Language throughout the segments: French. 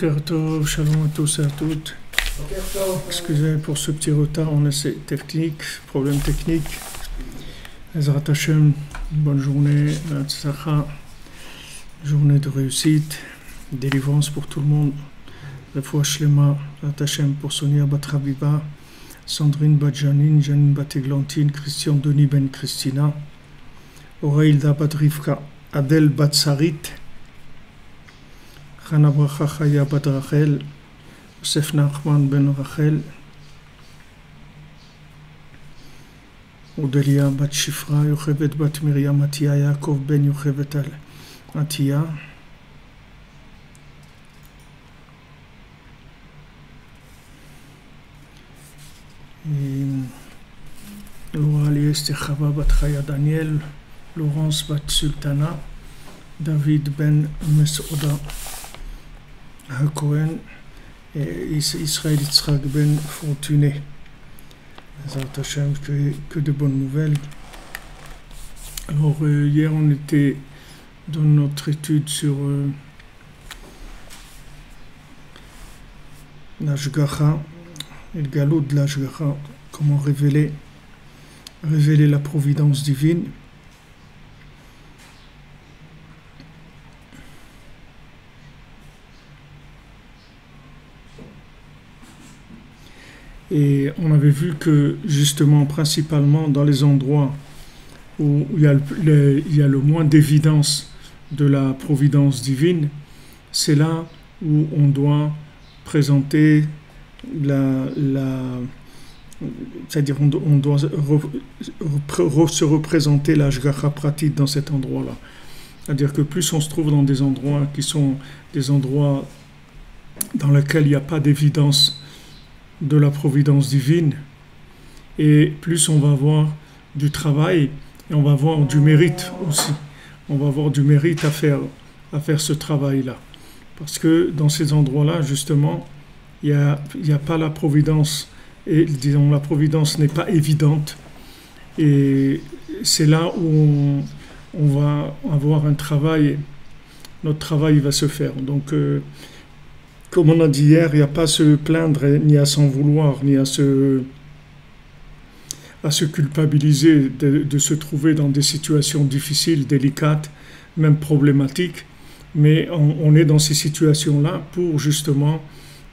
Boker Tov, shalom à tous et à toutes. Excusez pour ce petit retard, on essaie technique, problème technique. Ezrat Hashem, bonne journée, Tzlacha, journée de réussite, délivrance pour tout le monde. Refoua Shlema, Ezrat Hashem pour Sonia Batrabiba, Sandrine Badjanine, Janine Bateglantine, Christian Denis Ben Christina, Auréilda Badrivka, Adel Batsarit, Chana Bracha Chaya Bat Rachel, Yosef Nachman Ben Rachel, Odelia Bat Shifra, Yochevet Bat Miriam Atiya, Yaakov Ben Yochevet Al Atiya, Laura Lieste Chava Bat Chaya Daniel, Laurence Bat Sultana, David Ben Mesouda Hakohen et Israël Yitzhak Ben Fortuné. Ezrat Hashem, que de bonnes nouvelles. Alors hier on était dans notre étude sur l'Ashgacha, et le galop de l'Ashgacha, comment révéler la providence divine. Et on avait vu que justement, principalement dans les endroits où il y a le moins d'évidence de la providence divine, c'est là où on doit présenter c'est-à-dire on doit se représenter l'Ashgacha pratique dans cet endroit-là. C'est-à-dire que plus on se trouve dans des endroits qui sont des endroits dans lesquels il n'y a pas d'évidence de la providence divine, et plus on va avoir du travail et on va avoir du mérite aussi. On va avoir du mérite à faire ce travail-là. Parce que dans ces endroits-là, justement, il n'y a pas la providence, et disons la providence n'est pas évidente, et c'est là où on va avoir un travail, notre travail va se faire. Donc comme on a dit hier, il n'y a pas à se plaindre, ni à s'en vouloir, ni à se culpabiliser de se trouver dans des situations difficiles, délicates, même problématiques. Mais on est dans ces situations-là pour justement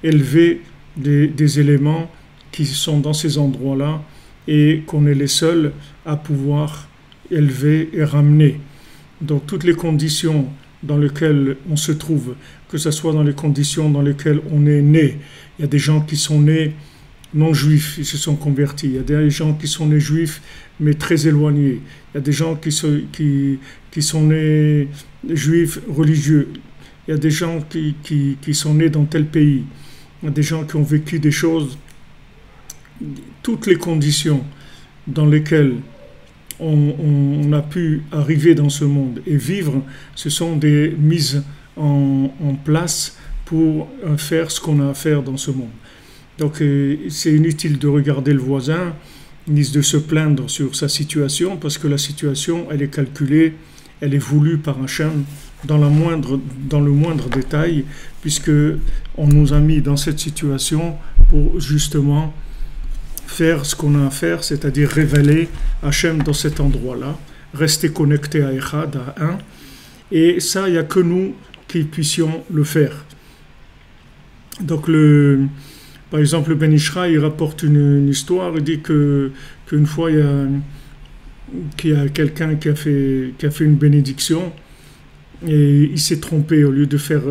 élever des éléments qui sont dans ces endroits-là et qu'on est les seuls à pouvoir élever et ramener. Donc toutes les conditions dans lesquelles on se trouve, que ce soit dans les conditions dans lesquelles on est né. Il y a des gens qui sont nés non-juifs, ils se sont convertis. Il y a des gens qui sont nés juifs, mais très éloignés. Il y a des gens qui sont nés juifs religieux. Il y a des gens qui sont nés dans tel pays. Il y a des gens qui ont vécu des choses. Toutes les conditions dans lesquelles on a pu arriver dans ce monde et vivre, ce sont des mises en place pour faire ce qu'on a à faire dans ce monde. Donc c'est inutile de regarder le voisin, ni de se plaindre sur sa situation, parce que la situation, elle est calculée, elle est voulue par Hachem dans le moindre détail, puisque on nous a mis dans cette situation pour justement faire ce qu'on a à faire, c'est-à-dire révéler Hachem dans cet endroit-là, rester connecté à Echad, à un, et ça, il n'y a que nous qui puissions le faire. Donc, par exemple, le Ben Ishra, il rapporte une histoire, il dit qu'une fois, qu'il y a quelqu'un qui a fait une bénédiction, et il s'est trompé, au lieu de faire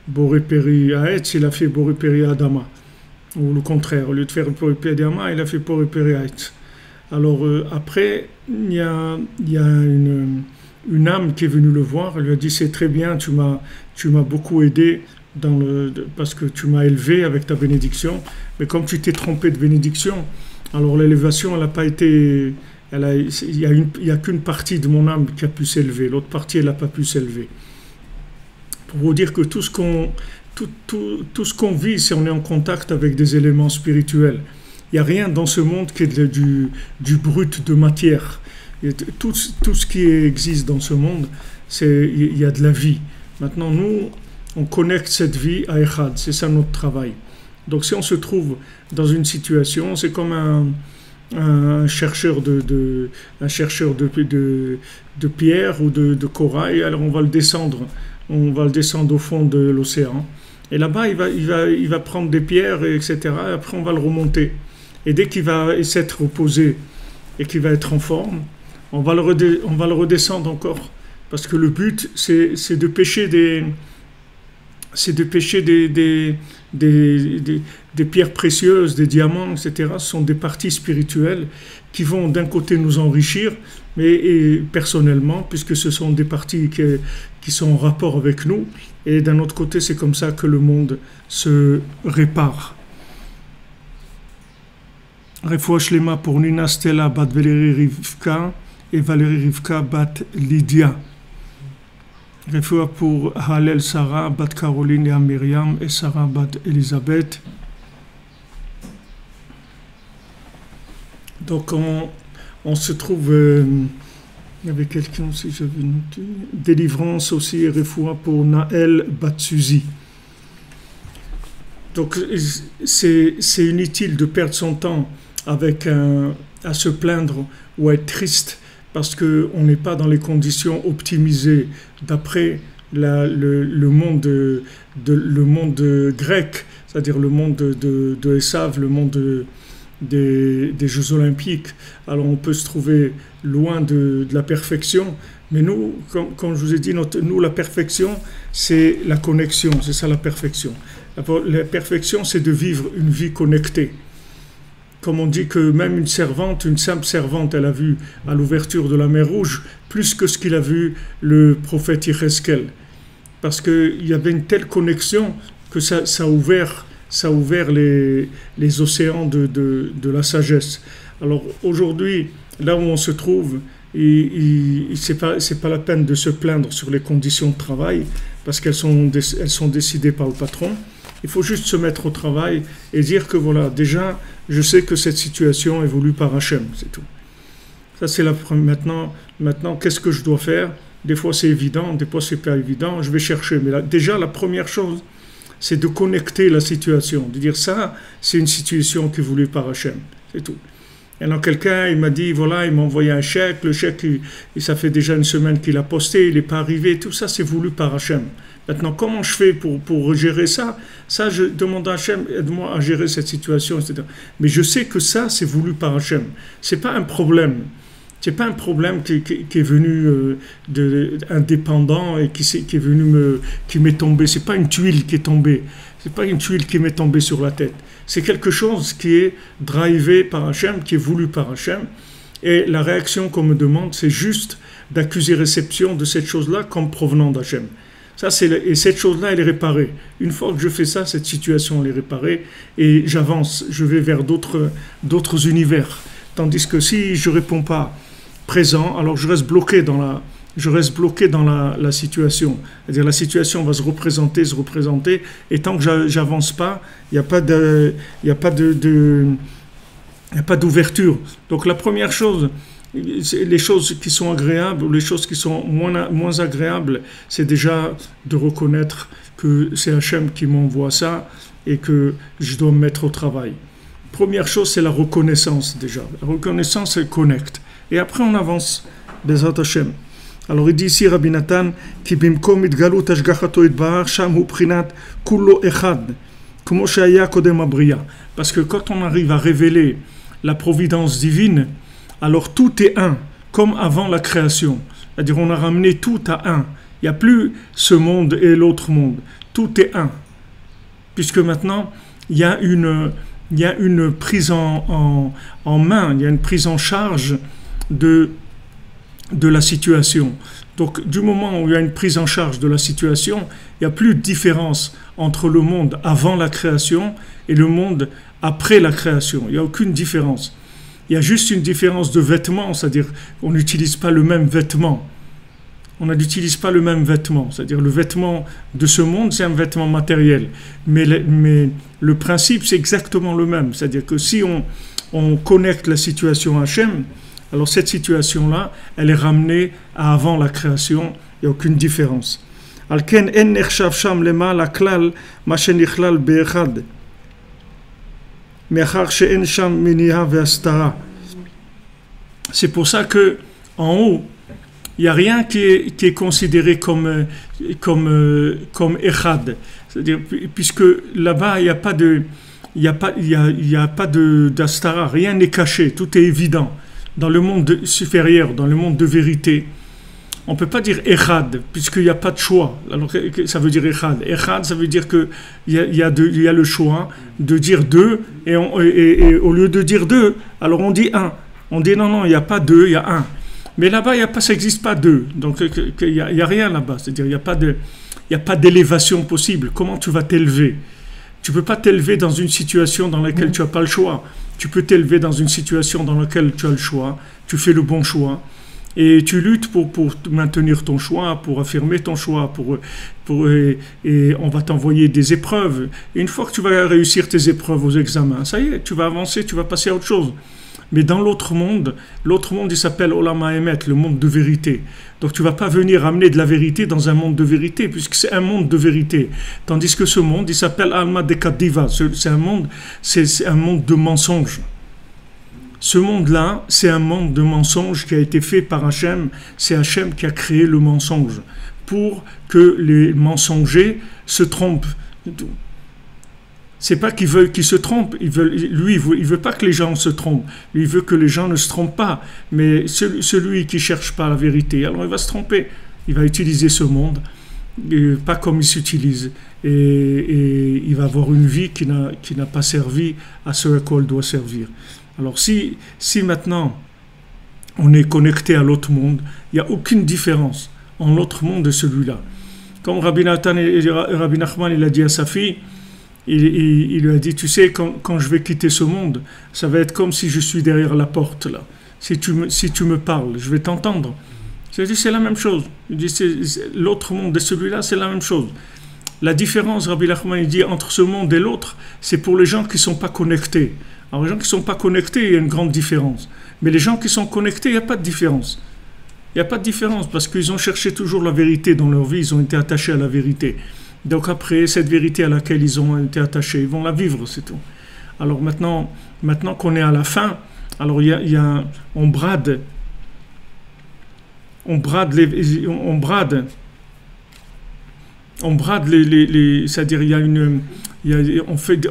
Boré Peri Haetz, il a fait Boré Peri Adama. Ou le contraire, au lieu de faire Boré Peri Adama, il a fait Boré Peri Haetz. Alors après, il y a une âme qui est venue le voir, elle lui a dit: c'est très bien, tu m'as beaucoup aidé parce que tu m'as élevé avec ta bénédiction, mais comme tu t'es trompé de bénédiction, alors l'élévation, elle n'a pas été, il n'y a qu'une partie de mon âme qui a pu s'élever, l'autre partie, elle n'a pas pu s'élever. Pour vous dire que tout ce qu'on vit, c'est on est en contact avec des éléments spirituels. Il n'y a rien dans ce monde qui est du brut de matière. Et tout ce qui existe dans ce monde, il y a de la vie. Maintenant, nous, on connecte cette vie à Echad, c'est ça notre travail. Donc si on se trouve dans une situation, c'est comme un chercheur de pierre ou de corail, alors on va le descendre au fond de l'océan. Et là-bas, il va prendre des pierres, etc. Et après, on va le remonter. Et dès qu'il va s'être reposé et qu'il va être en forme, on va le redescendre encore. Parce que le but, c'est de pêcher des pierres précieuses, des diamants, etc. Ce sont des parties spirituelles qui vont d'un côté nous enrichir, mais personnellement, puisque ce sont des parties qui sont en rapport avec nous, et d'un autre côté, c'est comme ça que le monde se répare. Refoua Shlema pour Nina Stella bat Valérie Rivka et Valérie Rivka bat Lydia. Refoua pour Halel Sarah bat Caroline et Myriam et Sarah bat Elisabeth. Donc on se trouve, il y avait quelqu'un aussi, j'avais noté, délivrance aussi, Refoua pour Naël Batsuzi. Donc c'est inutile de perdre son temps à se plaindre ou à être triste parce qu'on n'est pas dans les conditions optimisées d'après le monde grec, c'est-à-dire le monde de Esav, le monde des Jeux Olympiques. Alors on peut se trouver loin de la perfection, mais nous, comme je vous ai dit, nous la perfection, c'est la connexion, c'est ça la perfection. La perfection, c'est de vivre une vie connectée. Comme on dit que même une simple servante, elle a vu à l'ouverture de la mer Rouge plus que ce qu'il a vu le prophète Yecheskel. Parce qu'il y avait une telle connexion que ça a ouvert les océans de la sagesse. Alors aujourd'hui, là où on se trouve, c'est pas la peine de se plaindre sur les conditions de travail parce qu'elles sont décidées par le patron. Il faut juste se mettre au travail et dire que voilà, déjà, je sais que cette situation est voulue par Hachem, c'est tout. Ça, c'est la première. Maintenant, qu'est-ce que je dois faire? Des fois, c'est évident, des fois, c'est pas évident. Je vais chercher. Mais là, déjà, la première chose, c'est de connecter la situation, de dire ça, c'est une situation qui est voulue par Hachem, c'est tout. Et alors, quelqu'un, il m'a dit, voilà, il m'a envoyé un chèque. Le chèque, ça fait déjà une semaine qu'il a posté, il n'est pas arrivé. Tout ça, c'est voulu par Hachem. Maintenant, comment je fais pour gérer ça? Ça, je demande à Hachem, aide-moi à gérer cette situation, etc. Mais je sais que ça, c'est voulu par Hachem. C'est pas un problème. C'est pas un problème qui est venu indépendant et qui m'est tombé. C'est pas une tuile qui est tombée. C'est pas une tuile qui m'est tombée sur la tête. C'est quelque chose qui est drivé par Hachem, qui est voulu par Hachem. Et la réaction qu'on me demande, c'est juste d'accuser réception de cette chose-là comme provenant d'Hachem. Et cette chose-là, elle est réparée. Une fois que je fais ça, cette situation, elle est réparée et j'avance, je vais vers d'autres univers. Tandis que si je ne réponds pas présent, alors je reste bloqué dans la situation. C'est-à-dire la situation va se représenter, et tant que j'avance pas, il n'y a pas d'ouverture. Donc la première chose, les choses qui sont agréables ou les choses qui sont moins agréables, c'est déjà de reconnaître que c'est Hachem qui m'envoie ça et que je dois me mettre au travail. Première chose, c'est la reconnaissance déjà. La reconnaissance, elle connecte. Et après, on avance. Bezrat Hachem. Alors, il dit ici, Rabbi Nathan, Ki bimkom itgalut hashgachato itbarach sham hu prinat kullo echad, komo she'haya kodem habriya. Parce que quand on arrive à révéler la providence divine, alors tout est un, comme avant la création. C'est-à-dire on a ramené tout à un. Il n'y a plus ce monde et l'autre monde. Tout est un. Puisque maintenant, il y a une prise en main, il y a une prise en charge de la situation. Donc du moment où il y a une prise en charge de la situation, il n'y a plus de différence entre le monde avant la création et le monde après la création. Il n'y a aucune différence. Il y a juste une différence de vêtements, c'est-à-dire qu'on n'utilise pas le même vêtement. On n'utilise pas le même vêtement, c'est-à-dire le vêtement de ce monde, c'est un vêtement matériel. Mais le principe, c'est exactement le même. C'est-à-dire que si on connecte la situation à Hachem, alors cette situation-là, elle est ramenée à avant la création, il n'y a aucune différence. על כן אין נחשב שם למעלה כלל מה שנכלל באחד, מאחר שאין שם מניעה והסתרה. C'est pour ça que en haut, il n'y a rien qui est considéré comme Echad. C'est-à-dire, puisque là-bas, il n'y a pas d'astara, rien n'est caché, tout est évident. Dans le monde supérieur, dans le monde de vérité, on ne peut pas dire Echad, puisqu'il n'y a pas de choix. Alors, ça veut dire Echad. Echad, ça veut dire qu'il y a le choix de dire deux, et au lieu de dire deux, alors on dit un. On dit non, il n'y a pas deux, il y a un. Mais là-bas, ça n'existe pas deux. Donc, il n'y a rien là-bas. C'est-à-dire, il n'y a pas d'élévation possible. Comment tu vas t'élever? Tu ne peux pas t'élever dans une situation dans laquelle tu n'as pas le choix. Tu peux t'élever dans une situation dans laquelle tu as le choix. Tu fais le bon choix. Et tu luttes pour maintenir ton choix, pour affirmer ton choix. Et on va t'envoyer des épreuves. Et une fois que tu vas réussir tes épreuves aux examens, ça y est, tu vas avancer, tu vas passer à autre chose. Mais dans l'autre monde, il s'appelle Olama Emet, le monde de vérité. Donc tu ne vas pas venir amener de la vérité dans un monde de vérité, puisque c'est un monde de vérité. Tandis que ce monde, il s'appelle Alma Dekadiva. C'est un monde de mensonges. Ce monde-là, c'est un monde de mensonges qui a été fait par Hachem. C'est Hachem qui a créé le mensonge pour que les mensongers se trompent. C'est pas qu'il veut qu'ils se trompent, il veut pas que les gens se trompent. Lui, il veut que les gens ne se trompent pas. Mais celui qui cherche pas la vérité, alors il va se tromper. Il va utiliser ce monde, pas comme il s'utilise. Et il va avoir une vie qui n'a pas servi à ce à quoi elle doit servir. Alors si maintenant on est connecté à l'autre monde, il n'y a aucune différence entre l'autre monde et celui-là. Comme Rabbi Nathan et Rabbi Nachman, il a dit à sa fille, il lui a dit, tu sais, quand je vais quitter ce monde, ça va être comme si je suis derrière la porte, là. Si tu me parles, je vais t'entendre. J'ai dit, c'est la même chose. Il dit, l'autre monde et celui-là, c'est la même chose. La différence, Rabbi Nachman, il dit, entre ce monde et l'autre, c'est pour les gens qui ne sont pas connectés. Alors, les gens qui ne sont pas connectés, il y a une grande différence. Mais les gens qui sont connectés, il n'y a pas de différence. Il n'y a pas de différence, parce qu'ils ont cherché toujours la vérité dans leur vie, ils ont été attachés à la vérité. Donc après, cette vérité à laquelle ils ont été attachés, ils vont la vivre, c'est tout. Alors maintenant qu'on est à la fin, alors on brade les c'est-à-dire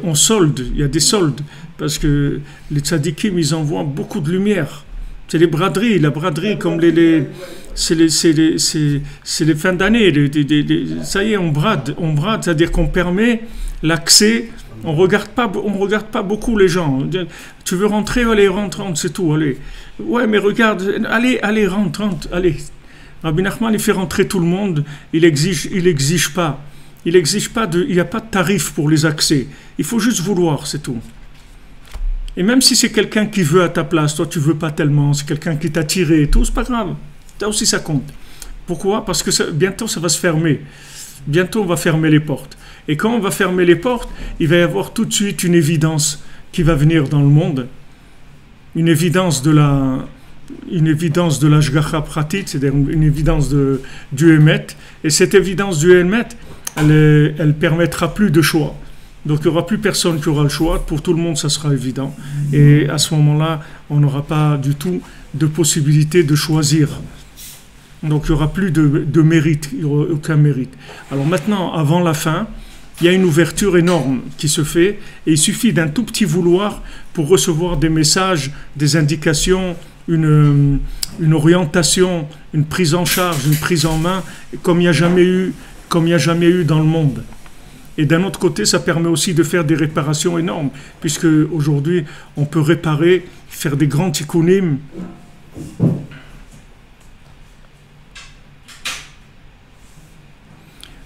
on solde, il y a des soldes, parce que les tzadikim, ils envoient beaucoup de lumière. C'est les braderies, la braderie comme c'est les fins d'année, ça y est, on brade, c'est-à-dire qu'on permet l'accès, on regarde pas beaucoup les gens. Tu veux rentrer, allez, rentre, c'est tout, allez. Ouais, mais regarde, allez, rentre, allez. Rabbi Nachman, il fait rentrer tout le monde, il exige pas, il n'y a pas de tarif pour les accès, il faut juste vouloir, c'est tout. Et même si c'est quelqu'un qui veut à ta place, toi tu veux pas tellement, c'est quelqu'un qui t'a tiré et tout, c'est pas grave. Ça aussi ça compte. Pourquoi? Parce que bientôt ça va se fermer. Bientôt on va fermer les portes. Et quand on va fermer les portes, il va y avoir tout de suite une évidence qui va venir dans le monde. Une évidence de l'ashgacha pratit, c'est-à-dire une évidence du Emet. Et cette évidence du Emet, elle permettra plus de choix. Donc il n'y aura plus personne qui aura le choix. Pour tout le monde, ça sera évident. Et à ce moment-là, on n'aura pas du tout de possibilité de choisir. Donc il n'y aura plus de mérite, il n'y aura aucun mérite. Alors maintenant, avant la fin, il y a une ouverture énorme qui se fait. Et il suffit d'un tout petit vouloir pour recevoir des messages, des indications, une orientation, une prise en charge, une prise en main, comme il n'y a jamais eu dans le monde. Et d'un autre côté, ça permet aussi de faire des réparations énormes, puisque aujourd'hui, on peut réparer, faire des grands tikkunim.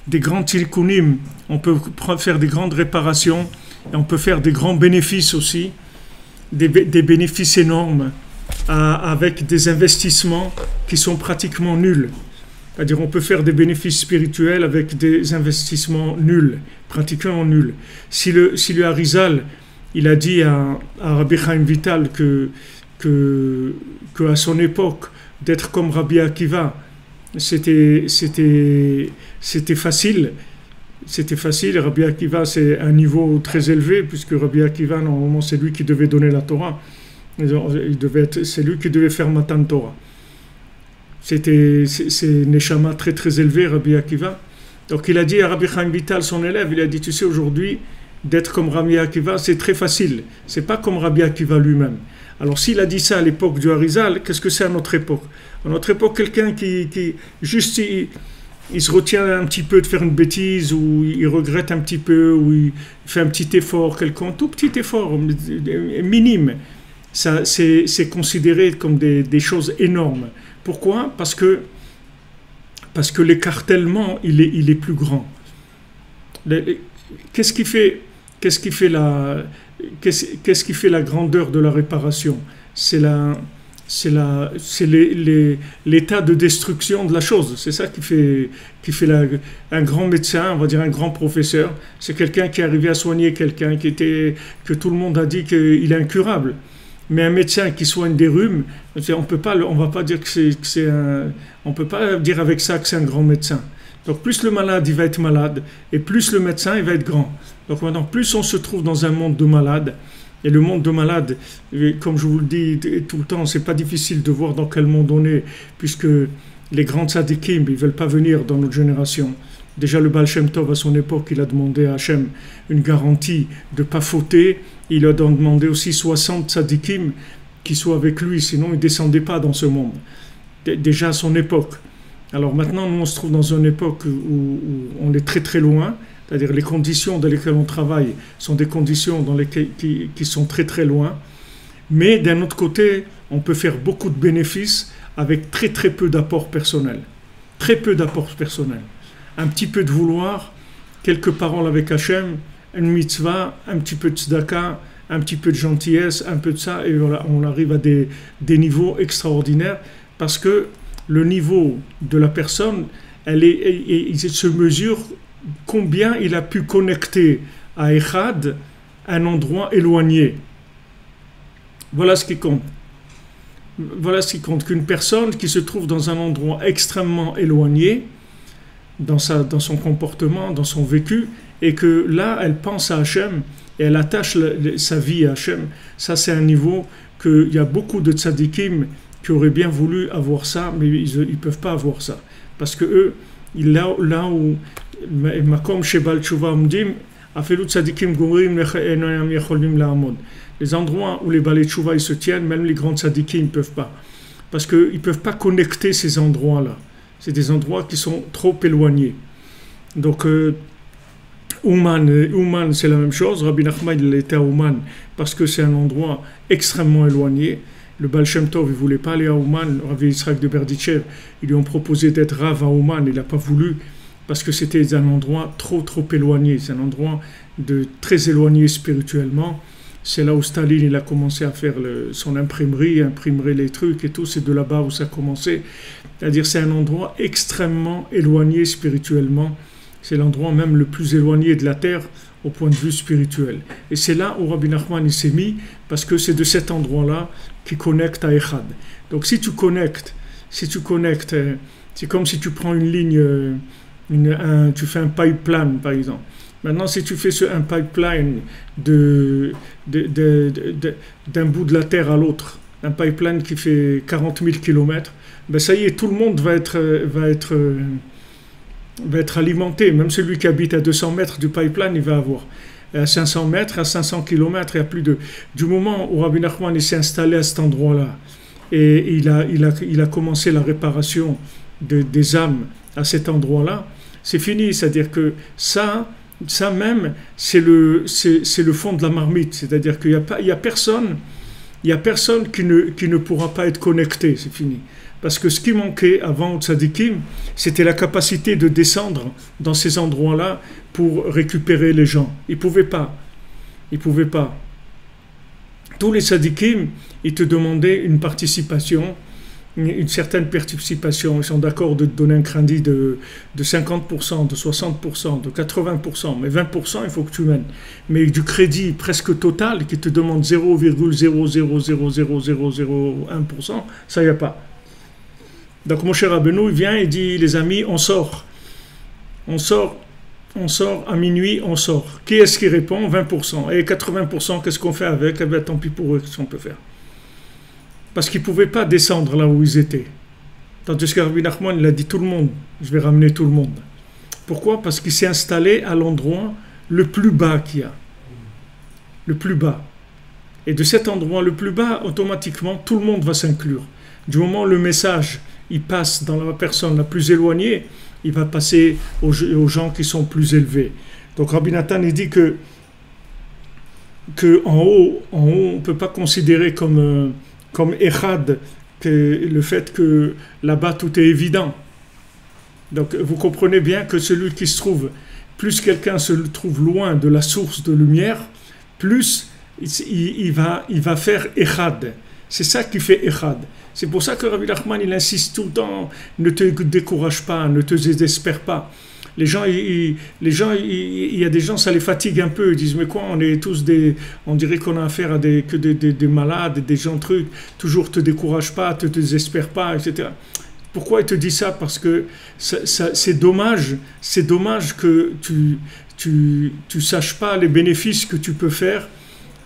Des grands tikkunim, on peut faire des grandes réparations, et on peut faire des grands bénéfices aussi, des bénéfices énormes, avec des investissements qui sont pratiquement nuls. C'est-à-dire on peut faire des bénéfices spirituels avec des investissements nuls, pratiquement nuls. Si le Harizal, il a dit à Rabbi Chaim Vital que à son époque, d'être comme Rabbi Akiva, c'était facile. C'était facile. Rabbi Akiva, c'est un niveau très élevé, puisque Rabbi Akiva, normalement, c'est lui qui devait donner la Torah. C'est lui qui devait faire Matan Torah. C'est Neshama très très élevé, Rabbi Akiva. Donc il a dit à Rabbi Chaim Vital, son élève, il a dit, tu sais, aujourd'hui, d'être comme Rabbi Akiva, c'est très facile. C'est pas comme Rabbi Akiva lui-même. Alors s'il a dit ça à l'époque du Harizal, qu'est-ce que c'est à notre époque? À notre époque, quelqu'un qui juste il se retient un petit peu de faire une bêtise, ou il regrette un petit peu, ou il fait un petit effort quelconque, tout petit effort, minime, ça, c'est considéré comme des choses énormes. Pourquoi? Parce que l'écartèlement, il est plus grand. Qu'est-ce qui fait la grandeur de la réparation? C'est l'état de destruction de la chose. C'est ça qui fait un grand médecin, on va dire un grand professeur. C'est quelqu'un qui est arrivé à soigner quelqu'un que tout le monde a dit qu'il est incurable. Mais un médecin qui soigne des rhumes, on va pas dire on peut pas dire avec ça que c'est un grand médecin. Donc plus le malade il va être malade, et plus le médecin il va être grand. Donc maintenant, plus on se trouve dans un monde de malades, et le monde de malades, comme je vous le dis tout le temps, c'est pas difficile de voir dans quel monde on est, puisque les grands tzadikim, ils veulent pas venir dans notre génération. Déjà le Baal Shem Tov à son époque, il a demandé à Hachem une garantie de ne pas fauter. Il a demandé aussi 60 tzadikim qui soient avec lui, sinon il ne descendait pas dans ce monde. Déjà à son époque. Alors maintenant, nous on se trouve dans une époque où on est très très loin, c'est-à-dire les conditions dans lesquelles on travaille sont des conditions qui sont très très loin. Mais d'un autre côté, on peut faire beaucoup de bénéfices avec très très peu d'apport personnel. Très peu d'apport personnel. Un petit peu de vouloir, quelques paroles avec Hachem, une mitzvah, un petit peu de tzedaka, un petit peu de gentillesse, un peu de ça, et voilà, on arrive à des niveaux extraordinaires, parce que le niveau de la personne, il se mesure combien il a pu connecter à Echad, un endroit éloigné. Voilà ce qui compte. Voilà ce qui compte, qu'une personne qui se trouve dans un endroit extrêmement éloigné, dans son comportement, dans son vécu, et que là, elle pense à Hachem, et elle attache sa vie à Hachem. Ça, c'est un niveau qu'il y a beaucoup de tzadikim qui auraient bien voulu avoir ça, mais ils ne peuvent pas avoir ça. Parce que eux, là où Makom Shebal Tshuva Omdim, Afelu Tzadikim Gorim Enayam Yecholim La'amod. Les endroits où les Balei Tshuva ils se tiennent, même les grands tzadikim ne peuvent pas. Parce qu'ils ne peuvent pas connecter ces endroits-là. C'est des endroits qui sont trop éloignés. Donc, Ouman, c'est la même chose. Rabbi Nachman, il était à Ouman parce que c'est un endroit extrêmement éloigné. Le Baal Shem Tov, il ne voulait pas aller à Ouman. Rabbi Yitzhak de Berditchev, ils lui ont proposé d'être Rav à Ouman. Il n'a pas voulu parce que c'était un endroit trop éloigné. C'est un endroit très éloigné spirituellement. C'est là où Staline il a commencé à faire son imprimerie, imprimer les trucs et tout. C'est de là-bas où ça a commencé. C'est-à-dire c'est un endroit extrêmement éloigné spirituellement. C'est l'endroit même le plus éloigné de la terre au point de vue spirituel. Et c'est là où Rabbi Nachman il s'est mis, parce que c'est de cet endroit-là qui connecte à Echad. Donc si tu connectes, c'est comme si tu prends une ligne, tu fais un pipeline par exemple. Maintenant, si tu fais un pipeline d'un bout de la terre à l'autre, un pipeline qui fait 40 000 km, ben ça y est, tout le monde va être alimenté. Même celui qui habite à 200 mètres du pipeline, il va avoir. À 500 mètres, à 500 km, il y a plus de... Du moment où Rabbi Nachman s'est installé à cet endroit-là, et il a commencé la réparation des âmes à cet endroit-là, c'est fini. C'est-à-dire que ça même, c'est le fond de la marmite. C'est-à-dire qu'il n'y a personne qui ne pourra pas être connecté. C'est fini. Parce que ce qui manquait avant au tzadikim, c'était la capacité de descendre dans ces endroits-là pour récupérer les gens. Ils ne pouvaient pas. Tous les tzadikim, ils te demandaient une participation, une certaine participation. Ils sont d'accord de te donner un crédit de 50%, de 60%, de 80%, mais 20%, il faut que tu mènes. Mais du crédit presque total qui te demande 0,0000001%, ça, il n'y a pas. Donc Moshe Rabbeinu il vient et dit, les amis, on sort. On sort à minuit, on sort. Qui est-ce qui répond? 20%. Et 80%, qu'est-ce qu'on fait avec? Eh bien, tant pis pour eux, qu'est-ce qu'on peut faire? Parce qu'ils ne pouvaient pas descendre là où ils étaient. Tandis que Rabbi Nachman, il a dit tout le monde, je vais ramener tout le monde. Pourquoi? Parce qu'il s'est installé à l'endroit le plus bas qu'il y a. Le plus bas. Et de cet endroit le plus bas, automatiquement, tout le monde va s'inclure. Du moment où le message, il passe dans la personne la plus éloignée, il va passer aux gens qui sont plus élevés. Donc Rabbi Nathan, il dit que en haut, on ne peut pas considérer comme Echad, que le fait que là-bas tout est évident. Donc vous comprenez bien que celui qui se trouve, plus quelqu'un se trouve loin de la source de lumière, plus il va faire Echad. C'est ça qui fait Echad. C'est pour ça que Rabbi Nachman il insiste tout le temps, ne te décourage pas, ne te désespère pas. Les gens, il y a des gens, ça les fatigue un peu. Ils disent, mais quoi, on est tous on dirait qu'on a affaire à des malades, des gens trucs. Toujours te décourage pas, te désespère pas, etc. Pourquoi il te dit ça? Parce que c'est dommage que tu saches pas les bénéfices que tu peux faire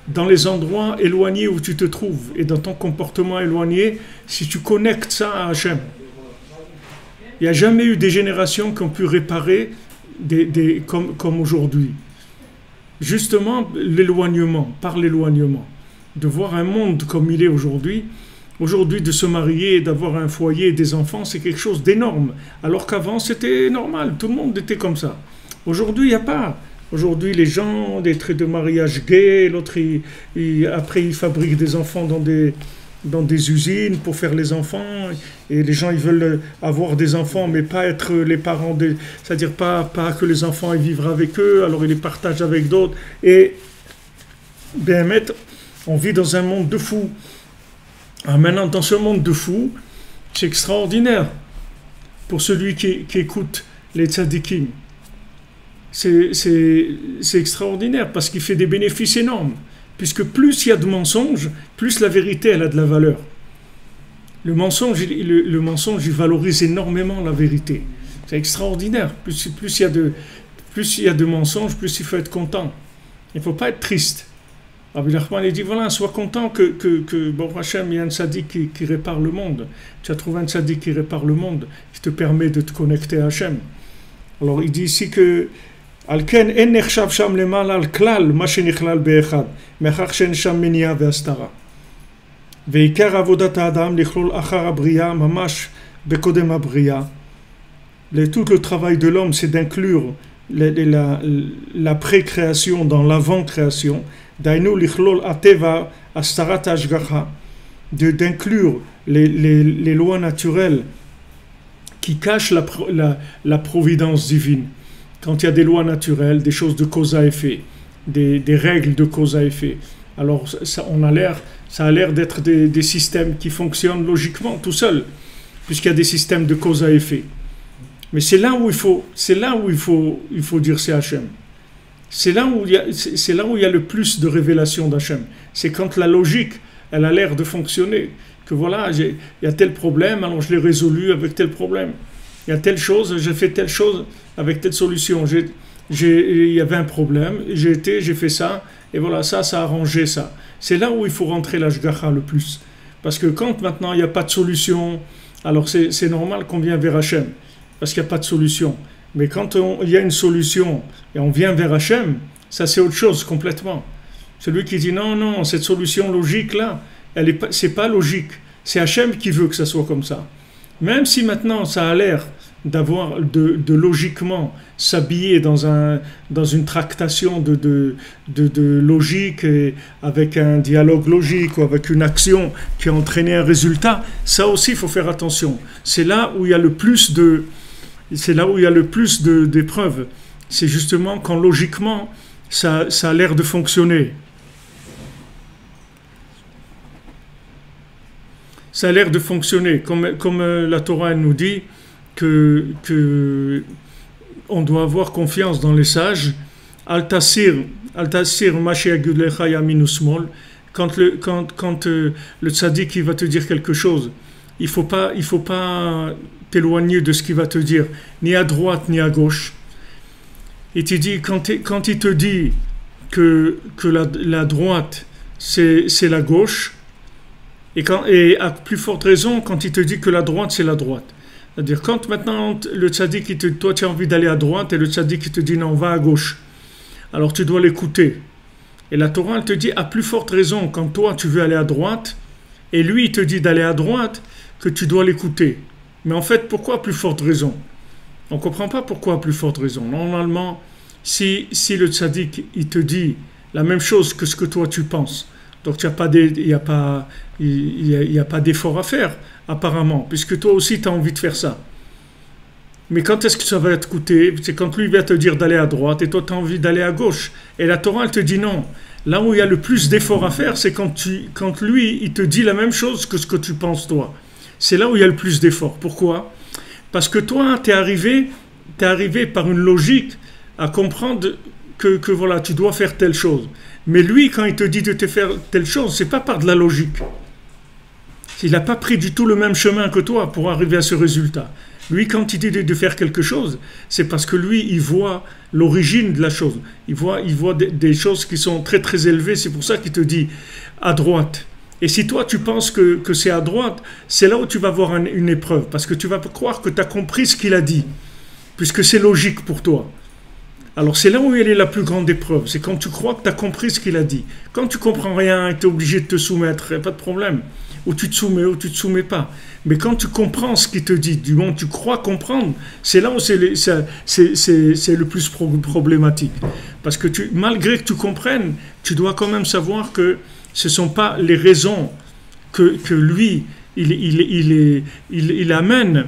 dans les endroits éloignés où tu te trouves et dans ton comportement éloigné, si tu connectes ça à Hachem. Il n'y a jamais eu des générations qui ont pu réparer comme aujourd'hui. Justement, par l'éloignement, de voir un monde comme il est aujourd'hui. Aujourd'hui, de se marier, d'avoir un foyer et des enfants, c'est quelque chose d'énorme. Alors qu'avant, c'était normal, tout le monde était comme ça. Aujourd'hui, il n'y a pas. Aujourd'hui, les gens ont des traits de mariage gays, l'autre, après, ils fabriquent des enfants dans des usines pour faire les enfants, et les gens, ils veulent avoir des enfants, mais pas être les parents, c'est-à-dire pas que les enfants aient vivre avec eux, alors ils les partagent avec d'autres, et bien, on vit dans un monde de fous. Alors maintenant, dans ce monde de fous, c'est extraordinaire pour celui qui écoute les tzadikim. C'est extraordinaire parce qu'il fait des bénéfices énormes. Puisque plus il y a de mensonges, plus la vérité elle a de la valeur. Le mensonge, il valorise énormément la vérité. C'est extraordinaire. Plus il y a de mensonges, plus il faut être content. Il ne faut pas être triste. Rabbi Nachman dit voilà, sois content que bon Hachem, il y a un tzaddik qui répare le monde. Tu as trouvé un tzaddik qui répare le monde, qui te permet de te connecter à Hachem. Alors il dit ici que על כן אין נחשב שם למעלה על כלל מה שנכלל באחד, מאחר שאין שם מניעה והסתרה. ועיקר עבודת האדם לכלול אחר הבריאה ממש בקודם הבריאה. Tout le travail de l'homme, c'est d'inclure la pré-création dans l'avant-création. דהיינו לכלול הטבע, הסתרת ההשגחה, d'inclure les lois naturelles qui cachent la providence divine. Quand il y a des lois naturelles, des choses de cause à effet, des règles de cause à effet, alors ça a l'air d'être des systèmes qui fonctionnent logiquement tout seuls, puisqu'il y a des systèmes de cause à effet. Mais c'est là où il faut dire c'est Hachem. C'est là où il y a le plus de révélation d'Hachem. C'est quand la logique, elle a l'air de fonctionner, que voilà, il y a tel problème, alors je l'ai résolu avec tel problème. Il y a telle chose, j'ai fait telle chose avec telle solution. Il y avait un problème, j'ai fait ça, et voilà, ça a arrangé ça. C'est là où il faut rentrer l'ashgacha le plus. Parce que quand maintenant il n'y a pas de solution, alors c'est normal qu'on vient vers Hachem, parce qu'il n'y a pas de solution. Mais quand il y a une solution et on vient vers Hachem, ça c'est autre chose complètement. Celui qui dit non, cette solution logique là, c'est pas logique. C'est Hachem qui veut que ça soit comme ça. Même si maintenant ça a l'air de logiquement s'habiller dans une tractation de logique, et avec un dialogue logique ou avec une action qui a entraîné un résultat, ça aussi il faut faire attention. C'est là où il y a le plus d'épreuves. C'est justement quand logiquement ça a l'air de fonctionner. Ça a l'air de fonctionner, comme la Torah nous dit que on doit avoir confiance dans les sages. Al-Tasir Mashiach yamin usmol. Quand le tzaddik il va te dire quelque chose, il faut pas t'éloigner de ce qu'il va te dire, ni à droite ni à gauche. Il te dit, quand il te dit que la droite, c'est la gauche, et à plus forte raison, quand il te dit que la droite, c'est la droite. C'est-à-dire, quand maintenant le tzaddik, toi tu as envie d'aller à droite, et le tzaddik, il te dit non, va à gauche. Alors tu dois l'écouter. Et la Torah, elle te dit, à plus forte raison, quand toi tu veux aller à droite, et lui, il te dit d'aller à droite, que tu dois l'écouter. Mais en fait, pourquoi à plus forte raison? On ne comprend pas pourquoi à plus forte raison. Normalement, si le tzaddik, il te dit la même chose que ce que toi tu penses, donc il n'y a pas d'effort à faire, apparemment, puisque toi aussi tu as envie de faire ça. Mais quand est-ce que ça va t'écouter? C'est quand lui va te dire d'aller à droite et toi tu as envie d'aller à gauche. Et la Torah, elle te dit non. Là où il y a le plus d'efforts à faire, c'est quand lui, il te dit la même chose que ce que tu penses toi. C'est là où il y a le plus d'efforts. Pourquoi? Parce que toi, t'es arrivé par une logique à comprendre que voilà, tu dois faire telle chose. Mais lui, quand il te dit de te faire telle chose, c'est pas par de la logique. Il n'a pas pris du tout le même chemin que toi pour arriver à ce résultat. Lui, quand il dit de faire quelque chose, c'est parce que lui, il voit l'origine de la chose. Il voit des choses qui sont très très élevées. C'est pour ça qu'il te dit à droite. Et si toi, tu penses que c'est à droite, c'est là où tu vas avoir une épreuve. Parce que tu vas croire que tu as compris ce qu'il a dit. Puisque c'est logique pour toi. Alors c'est là où elle est la plus grande épreuve. C'est quand tu crois que tu as compris ce qu'il a dit. Quand tu comprends rien et tu es obligé de te soumettre, il n'y a pas de problème. Ou tu te soumets ou tu ne te soumets pas. Mais quand tu comprends ce qu'il te dit, du moment où tu crois comprendre, c'est là où c'est le plus problématique. Parce que malgré que tu comprennes, tu dois quand même savoir que ce ne sont pas les raisons que lui, il amène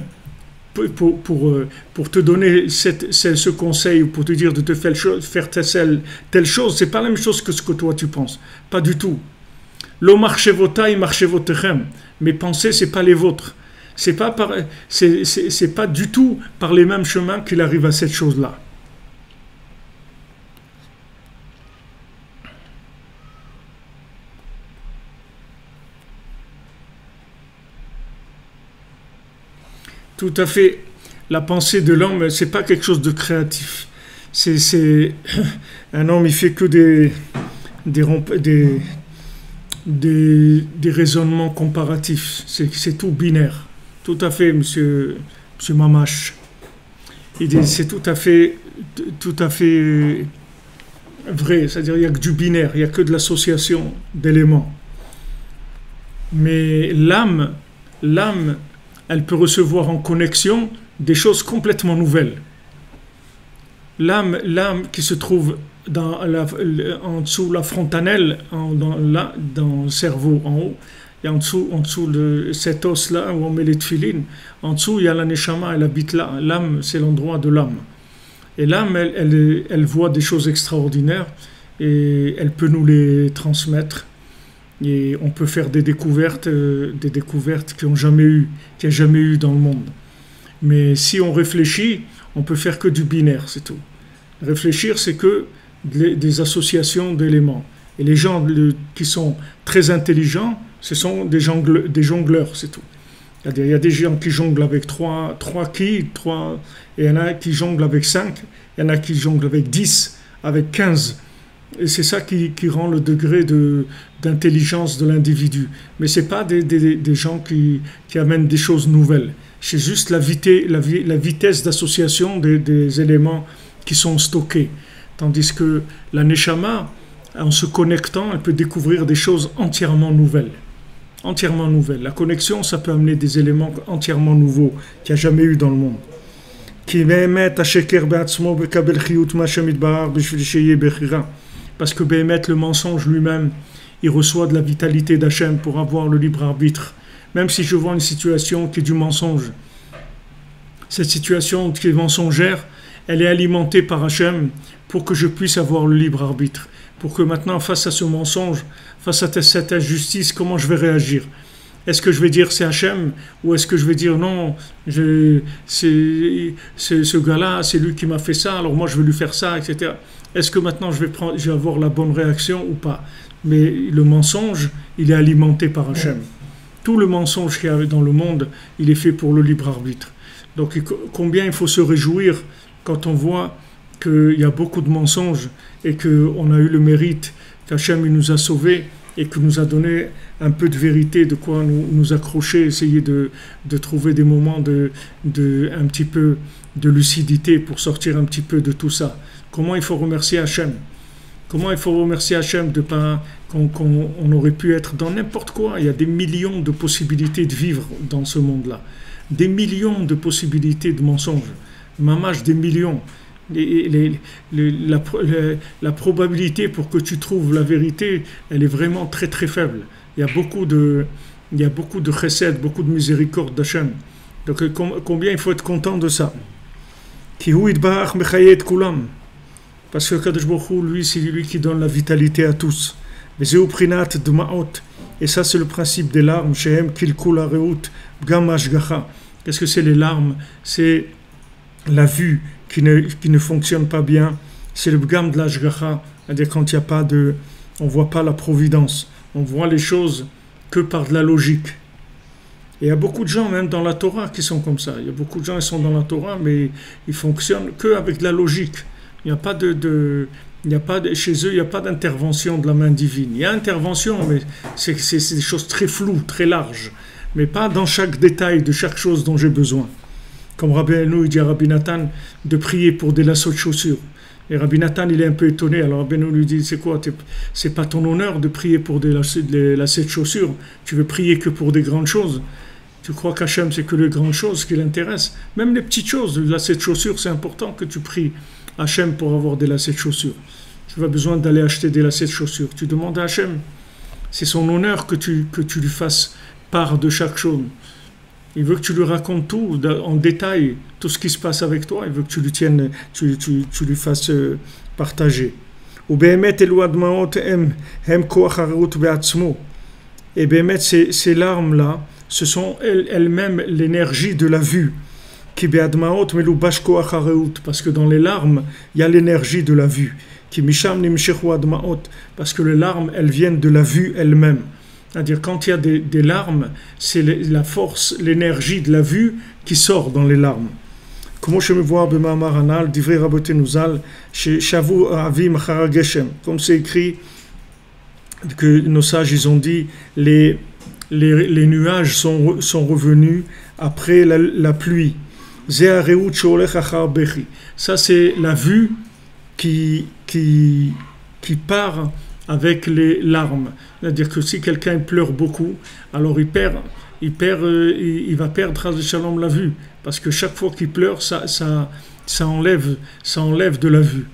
pour te donner ce conseil, pour te dire de te faire telle chose. Ce n'est pas la même chose que ce que toi tu penses. Pas du tout. Lo marchevotai marchevotechem. Mes pensées, c'est pas les vôtres. C'est pas du tout par les mêmes chemins qu'il arrive à cette chose-là. Tout à fait. La pensée de l'homme, c'est pas quelque chose de créatif. C'est un homme, il fait que des raisonnements comparatifs. C'est tout binaire. Tout à fait, monsieur Mamache. C'est tout à fait vrai. C'est-à-dire, il n'y a que du binaire, il n'y a que de l'association d'éléments. Mais l'âme, elle peut recevoir en connexion des choses complètement nouvelles. L'âme qui se trouve en dessous la fontanelle, dans le cerveau en haut, et en dessous de cet os-là où on met les tefilines, en dessous il y a la neshama, elle habite là. L'âme, c'est l'endroit de l'âme. Et l'âme, elle voit des choses extraordinaires et elle peut nous les transmettre. Et on peut faire des découvertes qu'il n'y a jamais eu dans le monde. Mais si on réfléchit, on peut faire que du binaire, c'est tout. Réfléchir, c'est que des associations d'éléments. Et les gens qui sont très intelligents, ce sont des jongleurs, c'est tout. Il y a des gens qui jonglent avec 3 quilles, et il y en a qui jonglent avec 5, il y en a qui jonglent avec 10, avec 15. Et c'est ça qui rend le degré d'intelligence de l'individu. Mais ce n'est pas des gens qui amènent des choses nouvelles. C'est juste la vitesse d'association des éléments qui sont stockés. Tandis que la Neshama, en se connectant, elle peut découvrir des choses entièrement nouvelles. Entièrement nouvelles. La connexion, ça peut amener des éléments entièrement nouveaux qu'il n'y a jamais eu dans le monde. Parce que Béhémet, le mensonge lui-même, il reçoit de la vitalité d'Hachem pour avoir le libre arbitre. Même si je vois une situation qui est du mensonge, cette situation qui est mensongère, elle est alimentée par Hachem pour que je puisse avoir le libre arbitre. Pour que maintenant, face à ce mensonge, face à cette injustice, comment je vais réagir? Est-ce que je vais dire c'est Hachem ou est-ce que je vais dire non, c'est ce gars-là, c'est lui qui m'a fait ça, alors moi je vais lui faire ça, etc. Est-ce que maintenant je vais avoir la bonne réaction ou pas? Mais le mensonge, il est alimenté par Hachem. tout le mensonge qu'il y a dans le monde, il est fait pour le libre arbitre. Donc combien il faut se réjouir quand on voit qu'il y a beaucoup de mensonges et qu'on a eu le mérite qu'Hachem nous a sauvés et qu'il nous a donné un peu de vérité, de quoi nous accrocher, essayer de trouver des moments un petit peu de lucidité pour sortir un petit peu de tout ça. Comment il faut remercier Hachem? Comment il faut remercier Hachem de pas qu'on aurait pu être dans n'importe quoi. Il y a des millions de possibilités de vivre dans ce monde-là. Des millions de possibilités de mensonges. Mamache, des millions. La probabilité pour que tu trouves la vérité, elle est vraiment très très faible. Il y a beaucoup de chesed, beaucoup de miséricorde d'Hachem. Donc combien il faut être content de ça. Parce que Kadosh Baruch Hu, lui, c'est lui qui donne la vitalité à tous. Et ça, c'est le principe des larmes. Qu'est-ce que c'est les larmes? C'est la vue qui ne fonctionne pas bien. C'est le bgam de l'ashgacha, c'est-à-dire quand il n'y a pas on ne voit pas la providence. On voit les choses que par de la logique. Et il y a beaucoup de gens, même dans la Torah, qui sont comme ça. Il y a beaucoup de gens qui sont dans la Torah, mais ils fonctionnent qu'avec de la logique. Il n'y a pas chez eux, il n'y a pas d'intervention de la main divine. Il y a intervention, mais c'est des choses très floues, très larges. Mais pas dans chaque détail de chaque chose dont j'ai besoin. Comme Rabbi Anou dit à Rabbi Nathan de prier pour des lacets de chaussures. Et Rabbi Nathan, il est un peu étonné. Alors Rabbi Anou lui dit, c'est quoi? C'est pas ton honneur de prier pour des lacets de chaussures. Tu veux prier que pour des grandes choses. Tu crois qu'Hachem, c'est que les grandes choses qui l'intéressent. Même les petites choses, le lacet de chaussures, c'est important que tu pries Hachem pour avoir des lacets de chaussures. Tu n'as pas besoin d'aller acheter des lacets de chaussures. Tu demandes à Hachem. C'est son honneur que tu lui fasses part de chaque chose. Il veut que tu lui racontes tout en détail, tout ce qui se passe avec toi. Il veut que tu lui tiennes, tu lui fasses partager. Et bien, ces larmes-là, ce sont elles-mêmes l'énergie de la vue. Parce que dans les larmes, il y a l'énergie de la vue. Parce que les larmes, elles viennent de la vue elle-même. C'est-à-dire, quand il y a des larmes, c'est la force, l'énergie de la vue qui sort dans les larmes. Comme c'est écrit, que nos sages ils ont dit, les nuages sont revenus après la pluie. Ça, c'est la vue qui part avec les larmes. C'est-à-dire que si quelqu'un pleure beaucoup, alors il va perdre shalom la vue. Parce que chaque fois qu'il pleure, ça enlève de la vue.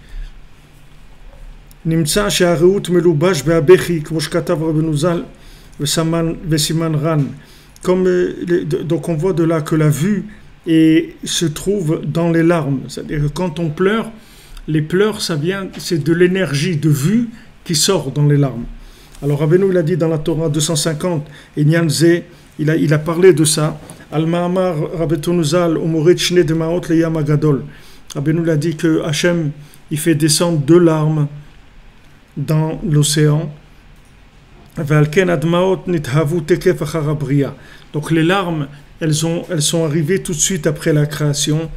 Donc on voit de là que la vue se trouve dans les larmes. C'est-à-dire que quand on pleure, les pleurs, c'est de l'énergie de vue qui sort dans les larmes. Alors Rabbeinu, il a dit dans la Torah 250, et Nyanze, il a parlé de ça. Al-Ma'amar Rabbeinu Zal, Umorit Shne de Maot le Yam Agadol. Rabbeinu, il a dit que Hachem, il fait descendre 2 larmes dans l'océan. Donc les larmes, elles sont arrivées tout de suite après la création.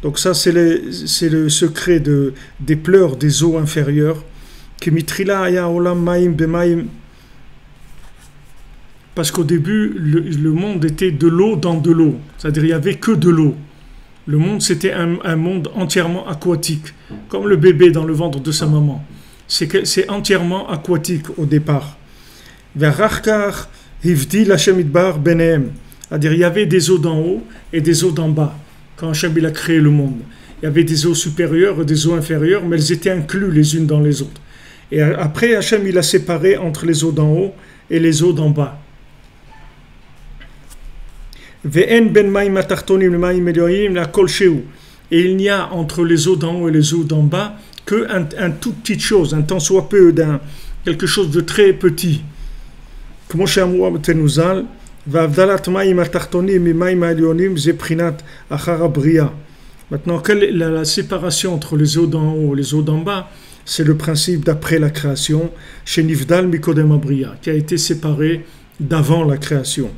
Donc ça, c'est le secret des pleurs des eaux inférieures. Parce qu'au début, le monde était de l'eau dans de l'eau. C'est-à-dire qu'il n'y avait que de l'eau. Le monde, c'était un monde entièrement aquatique. Comme le bébé dans le ventre de sa maman. C'est entièrement aquatique au départ. C'est-à-dire il y avait des eaux d'en haut et des eaux d'en bas. Quand Hachem il a créé le monde, il y avait des eaux supérieures et des eaux inférieures, mais elles étaient incluses les unes dans les autres. Et après, Hachem il a séparé entre les eaux d'en haut et les eaux d'en bas. Et il n'y a entre les eaux d'en haut et les eaux d'en bas qu'un tout petite chose, un tant soit peu quelque chose de très petit. Maintenant, quelle est la séparation entre les eaux d'en haut et les eaux d'en bas? c'est le principe d'après la création, chez Nivdal Mikodem Abriya, qui a été séparé d'avant la création.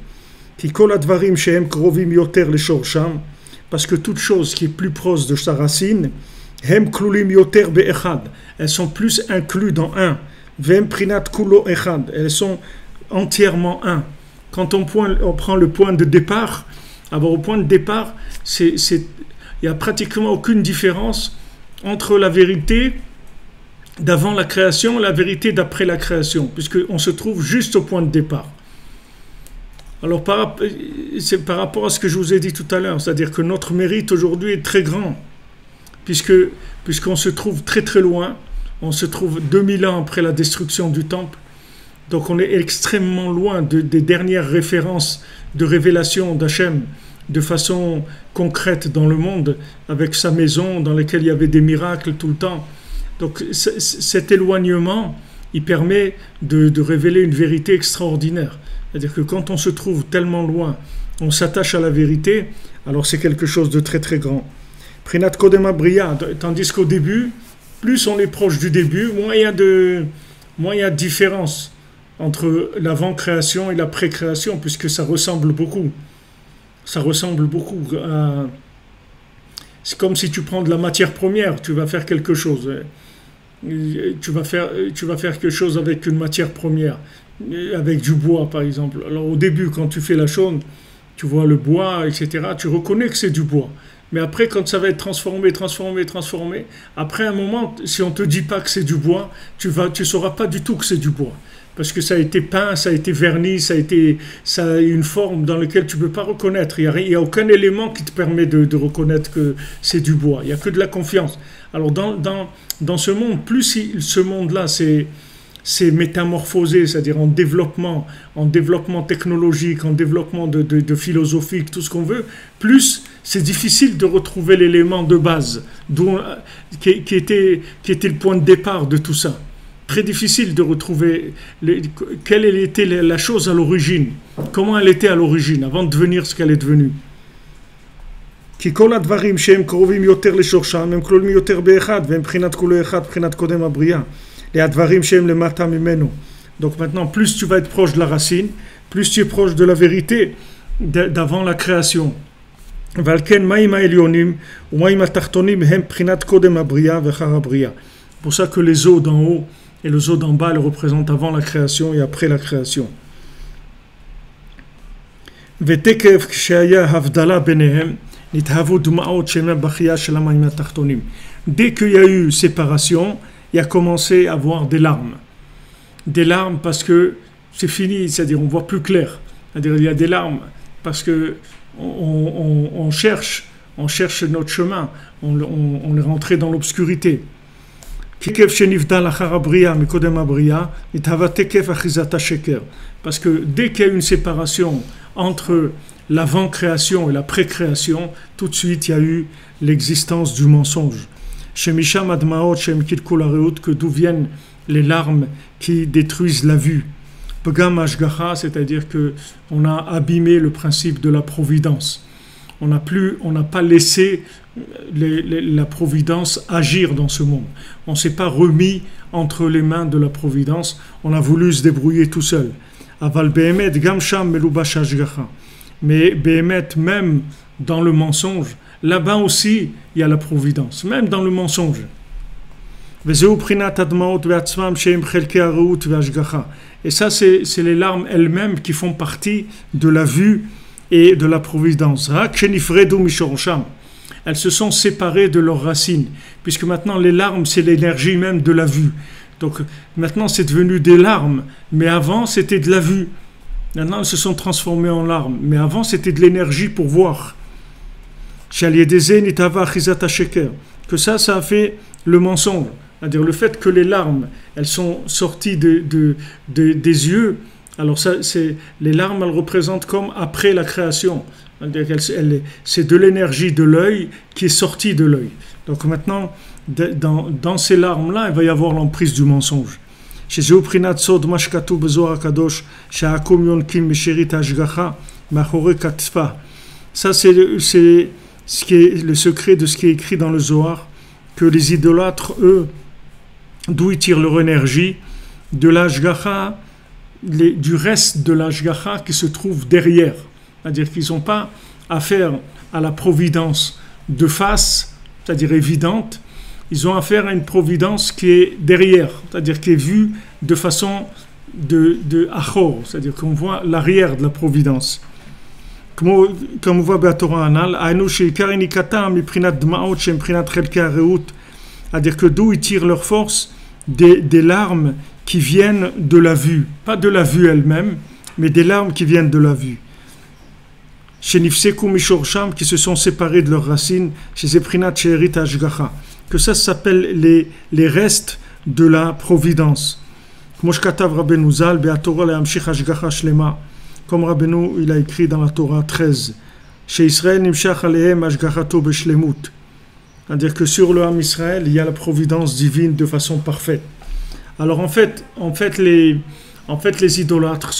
Parce que toute chose qui est plus proche de sa racine, elles sont plus incluses dans un. Elles sont entièrement un. Quand on prend le point de départ, alors au point de départ, il n'y a pratiquement aucune différence entre la vérité d'avant la création et la vérité d'après la création, puisqu'on se trouve juste au point de départ. Alors c'est par rapport à ce que je vous ai dit tout à l'heure, c'est-à-dire que notre mérite aujourd'hui est très grand, puisqu'on se trouve très très loin, on se trouve 2000 ans après la destruction du temple, donc on est extrêmement loin des dernières références de révélation d'Hachem de façon concrète dans le monde, avec sa maison dans laquelle il y avait des miracles tout le temps. Donc cet éloignement, il permet de révéler une vérité extraordinaire. C'est-à-dire que quand on se trouve tellement loin, on s'attache à la vérité, alors c'est quelque chose de très très grand. Prinat Kodem Abriya, tandis qu'au début, plus on est proche du début, moins il y a de différence entre l'avant-création et la pré-création, puisque ça ressemble beaucoup. Ça ressemble beaucoup à... C'est comme si tu prends de la matière première, tu vas faire quelque chose. Tu vas faire quelque chose avec une matière première, avec du bois par exemple. Alors au début, quand tu fais la chose, tu vois le bois, etc., tu reconnais que c'est du bois. Mais après, quand ça va être transformé, après un moment, si on ne te dit pas que c'est du bois, tu sauras pas du tout que c'est du bois. Parce que ça a été peint, ça a été verni, ça a une forme dans laquelle tu ne peux pas reconnaître. Il n'y a aucun élément qui te permet de reconnaître que c'est du bois. Il n'y a que de la confiance. Alors dans ce monde, plus ce monde-là c'est métamorphosé, c'est-à-dire en développement technologique, en développement de philosophique, tout ce qu'on veut, plus c'est difficile de retrouver l'élément de base qui était le point de départ de tout ça. Très difficile de retrouver quelle était la chose à l'origine, comment elle était à l'origine, avant de devenir ce qu'elle est devenue. כי כל הדברים שהם קרובים יותר לשורשם הם כלולים יותר באחד והם בחינת כולו אחד, בחינת קודם הבריאה. הדברים שהם למטה ממנו. Donc maintenant, plus tu vas être proche de la racine, plus tu es proche de la vérité d'avant la création. ועל כן מים העליונים ומים התחתונים הם בחינת קודם הבריאה ואחר הבריאה. C'est pour ça que les eaux d'en haut et les eaux d'en bas elles représentent avant la création et après la création. ותקף כשהיה הבדלה ביניהם נתהוו דמעות שמא בכייה של המים התחתונים. Dès qu'il y a eu séparation, il a commencé à avoir des larmes. Des larmes parce que c'est fini, c'est-à-dire on voit plus clair. C'est-à-dire il y a des larmes parce que on cherche notre chemin, on est rentré dans l'obscurité. Parce que dès qu'il y a une séparation entre l'avant-création et la pré-création, tout de suite il y a eu l'existence du mensonge. Que d'où viennent les larmes qui détruisent la vue. C'est-à-dire qu'on a abîmé le principe de la providence. On n'a pas laissé la providence agir dans ce monde. On ne s'est pas remis entre les mains de la providence. On a voulu se débrouiller tout seul. Mais Béhémet, même dans le mensonge, là-bas aussi, il y a la providence, même dans le mensonge. Et ça, c'est les larmes elles-mêmes qui font partie de la vue et de la providence. Elles se sont séparées de leurs racines, puisque maintenant les larmes, c'est l'énergie même de la vue. Donc maintenant, c'est devenu des larmes, mais avant, c'était de la vue. Maintenant, elles se sont transformées en larmes, mais avant, c'était de l'énergie pour voir. Que ça a fait le mensonge. C'est-à-dire le fait que les larmes, elles sont sorties des yeux. Alors ça, les larmes, elles représentent comme après la création. C'est de l'énergie de l'œil qui est sortie de l'œil. Donc maintenant, dans ces larmes-là, il va y avoir l'emprise du mensonge. Ça, c'est ce qui est le secret de ce qui est écrit dans le Zohar, que les idolâtres, eux, d'où ils tirent leur énergie, de l'ashgacha, du reste de l'ashgacha qui se trouve derrière. C'est-à-dire qu'ils n'ont pas affaire à la providence de face, c'est-à-dire évidente, ils ont affaire à une providence qui est derrière, c'est-à-dire qui est vue de façon de achor, c'est-à-dire qu'on voit l'arrière de la providence. Comme on voit dans la Torah Anal, c'est-à-dire que d'où ils tirent leur force des larmes qui viennent de la vue, pas de la vue elle-même, mais des larmes qui viennent de la vue. Chez Nifseku Mishorsham, qui se sont séparés de leurs racines, chez Zeprinat She'erit Ashgacha, que ça s'appelle les restes de la providence. Comme Rabbeinu il a écrit dans la Torah 13, chez Israël Nimshach Alehem Ashgachato Beshlemut, c'est-à-dire que sur le Ham Israël il y a la providence divine de façon parfaite. Alors en fait les idolâtres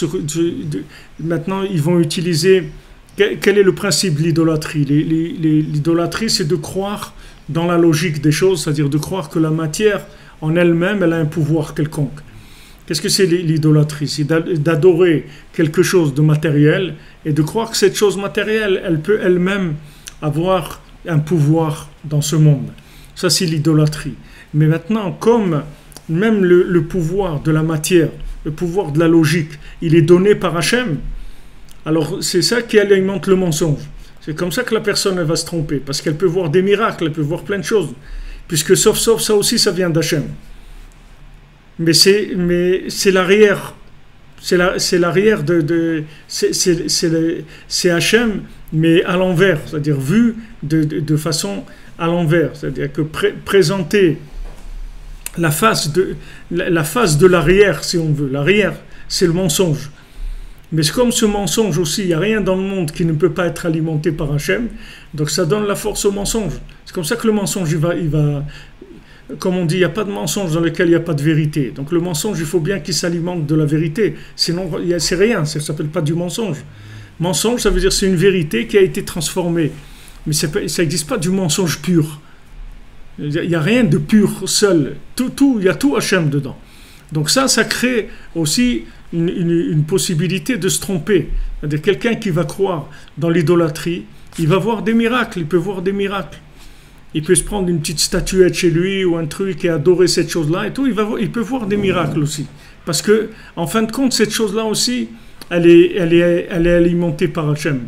maintenant ils vont utiliser. Quel est le principe de l'idolâtrie? L'idolâtrie, c'est de croire dans la logique des choses, c'est-à-dire de croire que la matière en elle-même, elle a un pouvoir quelconque. Qu'est-ce que c'est l'idolâtrie? C'est d'adorer quelque chose de matériel et de croire que cette chose matérielle, elle peut elle-même avoir un pouvoir dans ce monde. Ça, c'est l'idolâtrie. Mais maintenant, comme même le pouvoir de la matière, le pouvoir de la logique, il est donné par Hachem, alors c'est ça qui alimente le mensonge. C'est comme ça que la personne elle va se tromper, parce qu'elle peut voir des miracles, elle peut voir plein de choses, puisque sauf ça aussi ça vient d'Hachem. Mais c'est l'arrière, c'est l'arrière c'est Hachem, mais à l'envers, c'est-à-dire vu de façon à l'envers, c'est-à-dire que présenter la face de l'arrière, si on veut. L'arrière, c'est le mensonge. Mais comme ce mensonge aussi, il n'y a rien dans le monde qui ne peut pas être alimenté par Hachem, donc ça donne la force au mensonge. C'est comme ça que le mensonge, il va comme on dit, il n'y a pas de mensonge dans lequel il n'y a pas de vérité. Donc le mensonge, il faut bien qu'il s'alimente de la vérité. Sinon, c'est rien, ça ne s'appelle pas du mensonge. Mensonge, ça veut dire c'est une vérité qui a été transformée. Mais ça n'existe pas du mensonge pur. Il n'y a rien de pur seul. Il y a tout Hachem dedans. Donc ça crée aussi une possibilité de se tromper. C'est-à-dire quelqu'un qui va croire dans l'idolâtrie, il va voir des miracles, il peut voir des miracles. Il peut se prendre une petite statuette chez lui ou un truc et adorer cette chose-là et tout, il peut voir des miracles aussi. Parce que, en fin de compte, cette chose-là aussi, elle est alimentée par Hachem.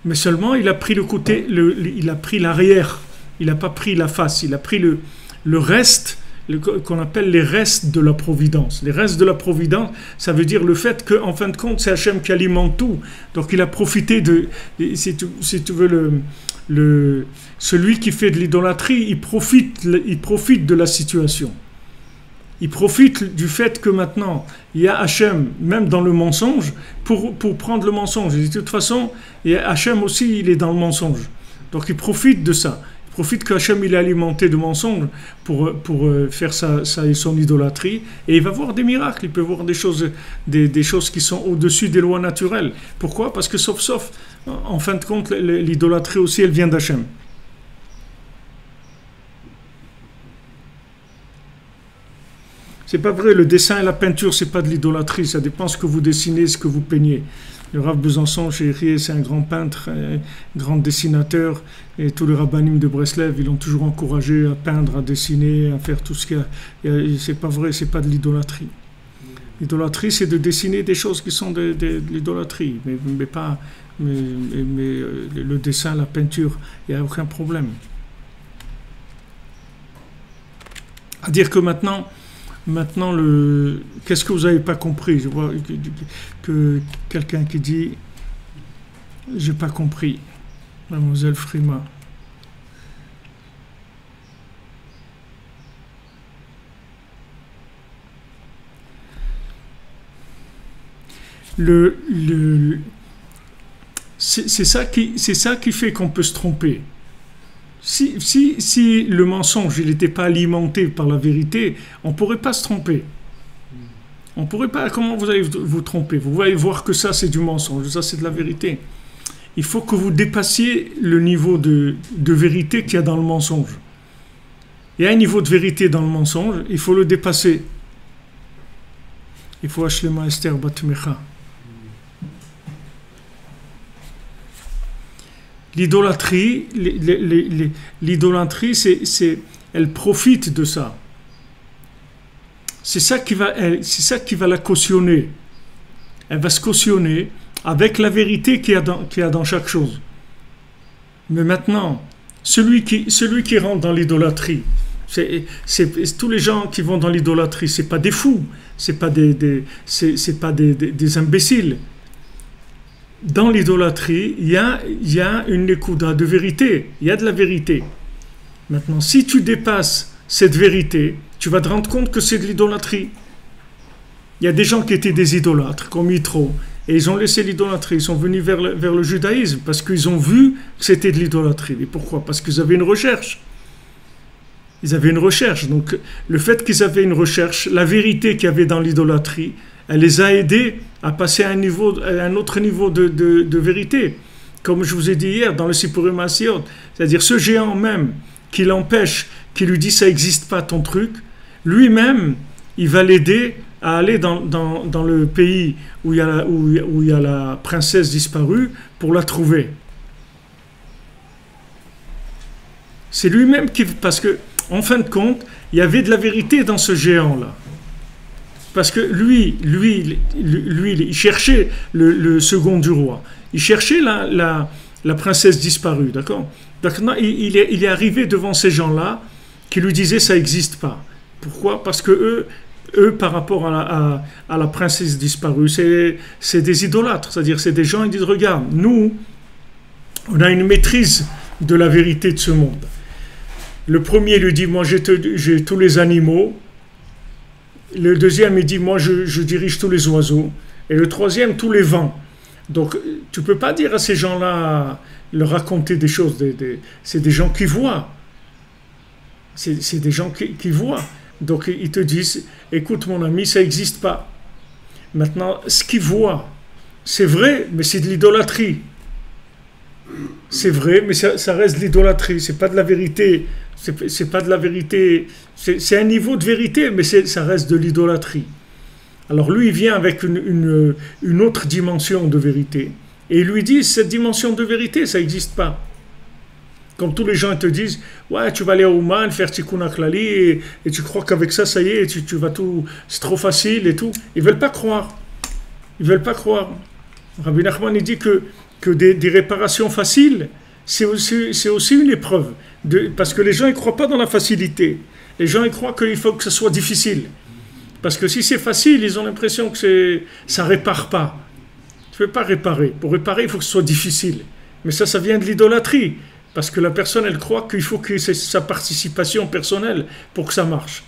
Mais seulement, il a pris le côté, il a pris l'arrière, il n'a pas pris la face, il a pris le reste, qu'on appelle les restes de la providence. Les restes de la providence, ça veut dire le fait qu'en fin de compte, c'est Hachem qui alimente tout. Donc il a profité si tu veux, celui qui fait de l'idolâtrie, il profite de la situation. Il profite du fait que maintenant, il y a Hachem, même dans le mensonge, pour prendre le mensonge. Et de toute façon, Hachem aussi, il est dans le mensonge. Donc il profite de ça. Il profite qu'Hachem il est alimenté de mensonges pour faire son idolâtrie. Et il va voir des miracles, il peut voir des choses qui sont au-dessus des lois naturelles. Pourquoi? Parce que sauf, en fin de compte, l'idolâtrie aussi, elle vient d'Hachem. C'est pas vrai, le dessin et la peinture, c'est pas de l'idolâtrie, ça dépend ce que vous dessinez, ce que vous peignez. Le Rav Besançon, chéri, c'est un grand peintre, un grand dessinateur, et tous les rabbinim de Breslev, ils l'ont toujours encouragé à peindre, à dessiner, à faire tout ce qu'il y a. C'est pas vrai, c'est pas de l'idolâtrie. L'idolâtrie, c'est de dessiner des choses qui sont de l'idolâtrie, mais le dessin, la peinture, il n'y a aucun problème. À dire que maintenant, qu'est-ce que vous n'avez pas compris? Je vois que quelqu'un qui dit « j'ai pas compris », mademoiselle Frima. C'est ça qui fait qu'on peut se tromper. Si le mensonge il n'était pas alimenté par la vérité, on ne pourrait pas se tromper. On pourrait pas. Comment vous allez vous tromper? Vous allez voir que ça c'est du mensonge, ça c'est de la vérité. Il faut que vous dépassiez le niveau de vérité qu'il y a dans le mensonge. Il y a un niveau de vérité dans le mensonge, il faut le dépasser. Il faut Ashlema Esther Batmecha. L'idolâtrie, elle profite de ça. C'est ça qui va la cautionner. Elle va se cautionner avec la vérité qu'il y a dans chaque chose. Mais maintenant, celui qui rentre dans l'idolâtrie, tous les gens qui vont dans l'idolâtrie, c'est pas des fous, c'est pas des imbéciles. Dans l'idolâtrie, il y a une ékouda de vérité, il y a de la vérité. Maintenant, si tu dépasses cette vérité, tu vas te rendre compte que c'est de l'idolâtrie. Il y a des gens qui étaient des idolâtres, comme Yitro, et ils ont laissé l'idolâtrie, ils sont venus vers le judaïsme, parce qu'ils ont vu que c'était de l'idolâtrie. Et pourquoi? Parce qu'ils avaient une recherche. Ils avaient une recherche. Donc, le fait qu'ils avaient une recherche, la vérité qu'il y avait dans l'idolâtrie, elle les a aidés à passer à un autre niveau de vérité. Comme je vous ai dit hier, dans le Sipurim Asiyot, c'est-à-dire ce géant même qui l'empêche, qui lui dit ça n'existe pas ton truc, lui-même, il va l'aider à aller dans le pays où il y a la princesse disparue pour la trouver. C'est lui-même parce que, en fin de compte, il y avait de la vérité dans ce géant-là. Parce que lui, il cherchait le second du roi. Il cherchait la princesse disparue, d'accord? Maintenant, il est arrivé devant ces gens-là qui lui disaient ça n'existe pas. Pourquoi? Parce que eux, par rapport à la princesse disparue, c'est des idolâtres. C'est-à-dire, c'est des gens qui disent, regarde, nous, on a une maîtrise de la vérité de ce monde. Le premier lui dit, moi j'ai tous les animaux. Le deuxième, il dit, moi je dirige tous les oiseaux. Et le troisième, tous les vents. Donc, tu ne peux pas dire à ces gens-là, leur raconter des choses. C'est des gens qui voient. C'est des gens qui voient. Donc, ils te disent, écoute mon ami, ça n'existe pas. Maintenant, ce qu'ils voient, c'est vrai, mais c'est de l'idolâtrie. C'est vrai, mais ça reste de l'idolâtrie. C'est pas de la vérité. C'est pas de la vérité. C'est un niveau de vérité, mais ça reste de l'idolâtrie. Alors lui, il vient avec une autre dimension de vérité. Et il lui dit, cette dimension de vérité, ça n'existe pas. Comme tous les gens te disent, ouais, tu vas aller à Ouman, faire Tikkun HaKlali, et tu crois qu'avec ça, ça y est, tu vas tout, c'est trop facile et tout. Ils veulent pas croire. Ils veulent pas croire. Rabbi Nachman, il dit que des réparations faciles, c'est aussi une épreuve. Parce que les gens ne croient pas dans la facilité. Les gens ils croient qu'il faut que ce soit difficile. Parce que si c'est facile, ils ont l'impression que ça ne répare pas. Tu ne peux pas réparer. Pour réparer, il faut que ce soit difficile. Mais ça vient de l'idolâtrie. Parce que la personne, elle croit qu'il faut que c'est sa participation personnelle pour que ça marche.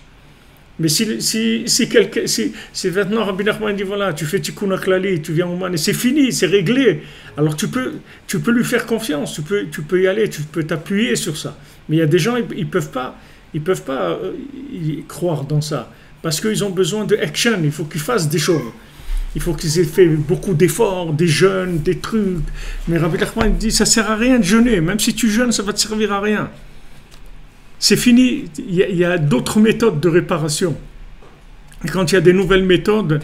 Mais si maintenant Rabbi Nachman dit voilà, tu fais Tikkun HaKlali, tu viens au Man et c'est fini, c'est réglé. Alors tu peux lui faire confiance, tu peux y aller, tu peux t'appuyer sur ça. Mais il y a des gens, ils peuvent pas croire dans ça parce qu'ils ont besoin de action. Il faut qu'ils fassent des choses. Il faut qu'ils aient fait beaucoup d'efforts, des jeûnes, des trucs. Mais Rabbi Nachman dit ça sert à rien de jeûner. Même si tu jeûnes, ça va te servir à rien. C'est fini, il y a d'autres méthodes de réparation. Et quand il y a des nouvelles méthodes,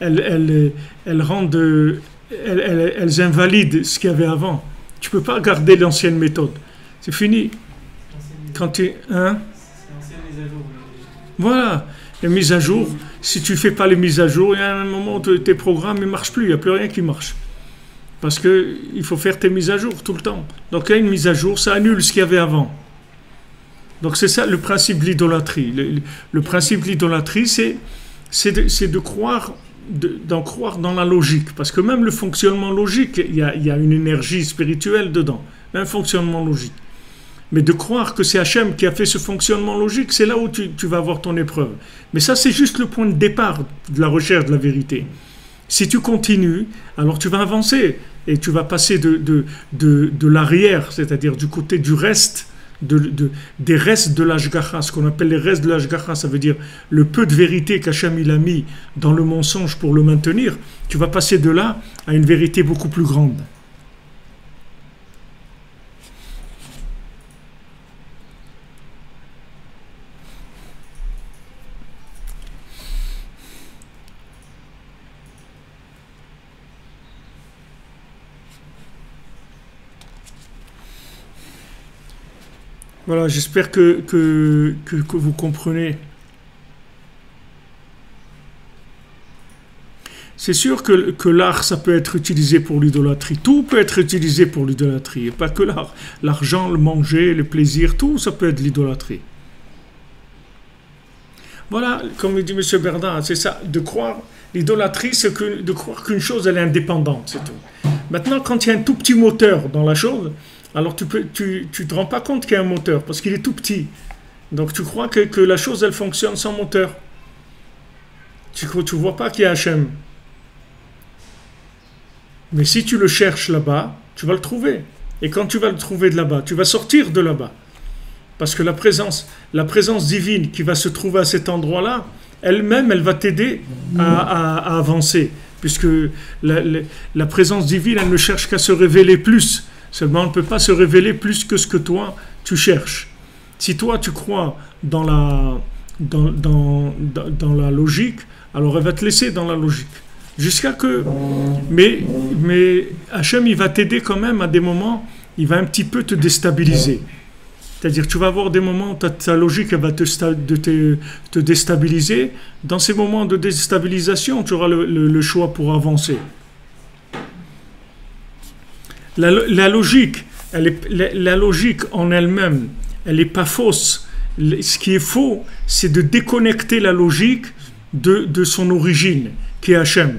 elles invalident ce qu'il y avait avant. Tu ne peux pas garder l'ancienne méthode. C'est fini. Quand tu... Hein? Voilà, les mises à jour. Si tu ne fais pas les mises à jour, il y a un moment où tes programmes ne marchent plus, il n'y a plus rien qui marche. Parce qu'il faut faire tes mises à jour tout le temps. Donc il y a une mise à jour, ça annule ce qu'il y avait avant. Donc c'est ça le principe de l'idolâtrie. Le principe de l'idolâtrie, c'est d'en croire dans la logique. Parce que même le fonctionnement logique, il y a une énergie spirituelle dedans. Un fonctionnement logique. Mais de croire que c'est Hachem qui a fait ce fonctionnement logique, c'est là où tu vas avoir ton épreuve. Mais ça, c'est juste le point de départ de la recherche de la vérité. Si tu continues, alors tu vas avancer. Et tu vas passer de l'arrière, c'est-à-dire du côté du reste, des restes de l'Ashgacha, ce qu'on appelle les restes de l'Ashgacha, ça veut dire le peu de vérité qu'Hachem il a mis dans le mensonge pour le maintenir, tu vas passer de là à une vérité beaucoup plus grande. Voilà, j'espère que vous comprenez. C'est sûr que l'art, ça peut être utilisé pour l'idolâtrie. Tout peut être utilisé pour l'idolâtrie, et pas que l'art. L'argent, le manger, le plaisir, tout ça peut être l'idolâtrie. Voilà, comme le dit M. Berdin, c'est ça, de croire, l'idolâtrie, c'est de croire qu'une chose, elle est indépendante, c'est tout. Maintenant, quand il y a un tout petit moteur dans la chose, alors tu te rends pas compte qu'il y a un moteur, parce qu'il est tout petit. Donc tu crois que la chose, elle fonctionne sans moteur. Tu vois pas qu'il y a Hachem. Mais si tu le cherches là-bas, tu vas le trouver. Et quand tu vas le trouver de là-bas, tu vas sortir de là-bas. Parce que la présence divine qui va se trouver à cet endroit-là, elle-même, elle va t'aider à avancer. Puisque la présence divine, elle ne cherche qu'à se révéler plus. Seulement, elle ne peut pas se révéler plus que ce que toi, tu cherches. Si toi, tu crois dans la logique, alors elle va te laisser dans la logique. Jusqu'à que... Mais Hachem, il va t'aider quand même à des moments, il va un petit peu te déstabiliser. C'est-à-dire, tu vas avoir des moments où ta logique elle va te déstabiliser. Dans ces moments de déstabilisation, tu auras le choix pour avancer. La logique, la logique en elle-même, elle n'est pas fausse. Ce qui est faux, c'est de déconnecter la logique de son origine, qui est Hachem.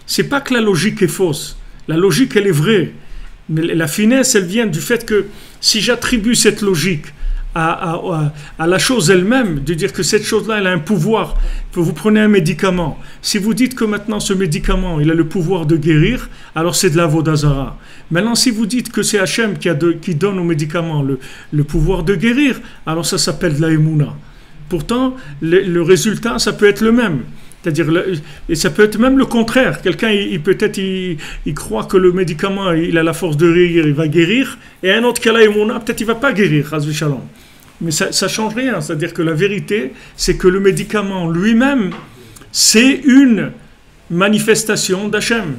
C'est pas que la logique est fausse. La logique, elle est vraie. Mais la finesse, elle vient du fait que si j'attribue cette logique à la chose elle-même, de dire que cette chose-là, elle a un pouvoir. Vous prenez un médicament. Si vous dites que maintenant ce médicament, il a le pouvoir de guérir, alors c'est de la Vodazara. Maintenant, si vous dites que c'est Hachem qui donne au médicament le pouvoir de guérir, alors ça s'appelle de la Emouna. Pourtant, le résultat, ça peut être le même. C'est-à-dire, et ça peut être même le contraire. Quelqu'un, peut-être, il croit que le médicament, il a la force de guérir, il va guérir, et un autre qui a la Emouna, peut-être il ne va pas guérir, Hazvi Shalom. Mais ça ne change rien. C'est-à-dire que la vérité, c'est que le médicament lui-même, c'est une manifestation d'Hachem.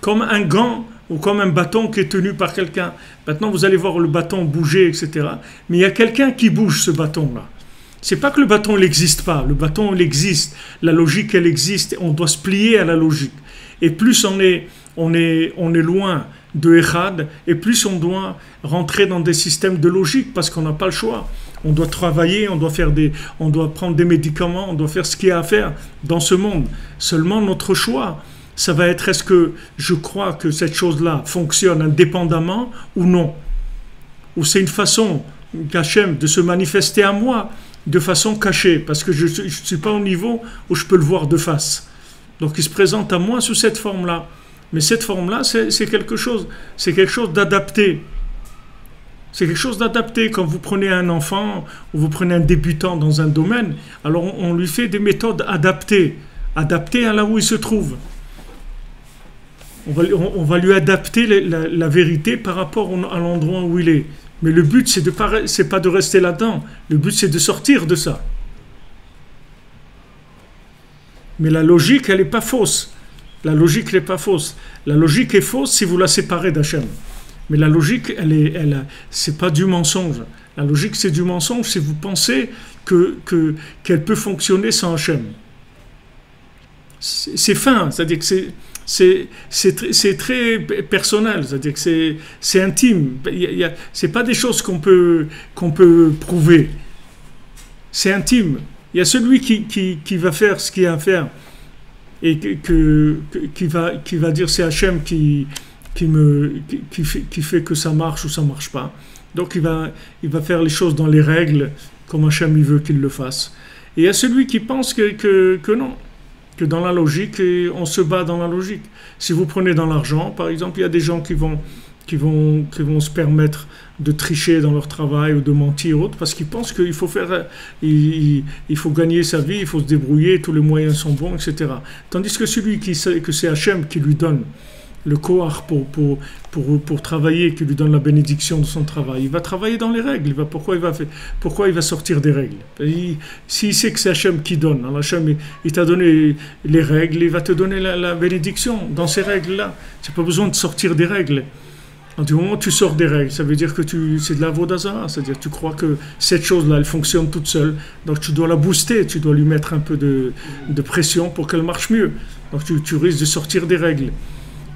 Comme un gant ou comme un bâton qui est tenu par quelqu'un. Maintenant, vous allez voir le bâton bouger, etc. Mais il y a quelqu'un qui bouge ce bâton-là. C'est pas que le bâton n'existe pas, le bâton il existe, la logique elle existe, on doit se plier à la logique. Et plus on est loin de Echad, et plus on doit rentrer dans des systèmes de logique parce qu'on n'a pas le choix. On doit travailler, on doit prendre des médicaments, on doit faire ce qu'il y a à faire dans ce monde. Seulement notre choix, ça va être est-ce que je crois que cette chose-là fonctionne indépendamment ou non. Ou c'est une façon qu'Hachem de se manifester à moi de façon cachée, parce que je ne suis pas au niveau où je peux le voir de face. Donc il se présente à moi sous cette forme-là. Mais cette forme-là, c'est quelque chose d'adapté. C'est quelque chose d'adapté. Quand vous prenez un enfant, ou vous prenez un débutant dans un domaine, alors on lui fait des méthodes adaptées à là où il se trouve. On va lui adapter la vérité par rapport à l'endroit où il est. Mais le but, c'est pas de rester là-dedans. Le but, c'est de sortir de ça. Mais la logique, elle n'est pas fausse. La logique n'est pas fausse. La logique est fausse si vous la séparez d'Hachem. Mais la logique, c'est pas du mensonge. La logique, c'est du mensonge si vous pensez qu'elle peut fonctionner sans Hachem. C'est fin, c'est-à-dire que c'est très personnel, c'est-à-dire que c'est intime. C'est pas des choses qu'on peut prouver. C'est intime. Il y a celui qui va faire ce qu'il y a à faire et qui va dire c'est Hachem qui fait que ça marche ou ça marche pas. Donc il va faire les choses dans les règles comme Hachem il veut qu'il le fasse. Et il y a celui qui pense que non. Que dans la logique, et on se bat dans la logique. Si vous prenez dans l'argent, par exemple, il y a des gens qui vont se permettre de tricher dans leur travail ou de mentir autre parce qu'ils pensent qu'il faut il faut gagner sa vie, il faut se débrouiller, tous les moyens sont bons, etc. Tandis que celui qui sait que c'est Hachem qui lui donne le koach pour travailler, qui lui donne la bénédiction de son travail, il va travailler dans les règles. Pourquoi il va sortir des règles? S'il sait que c'est Hachem qui donne, alors Hachem il t'a donné les règles, il va te donner la bénédiction dans ces règles-là. Tu n'as pas besoin de sortir des règles. Alors, du moment où tu sors des règles, ça veut dire que c'est de la avoda zara, c'est-à-dire que tu crois que cette chose-là, elle fonctionne toute seule, donc tu dois la booster, tu dois lui mettre un peu de pression pour qu'elle marche mieux. Donc tu risques de sortir des règles.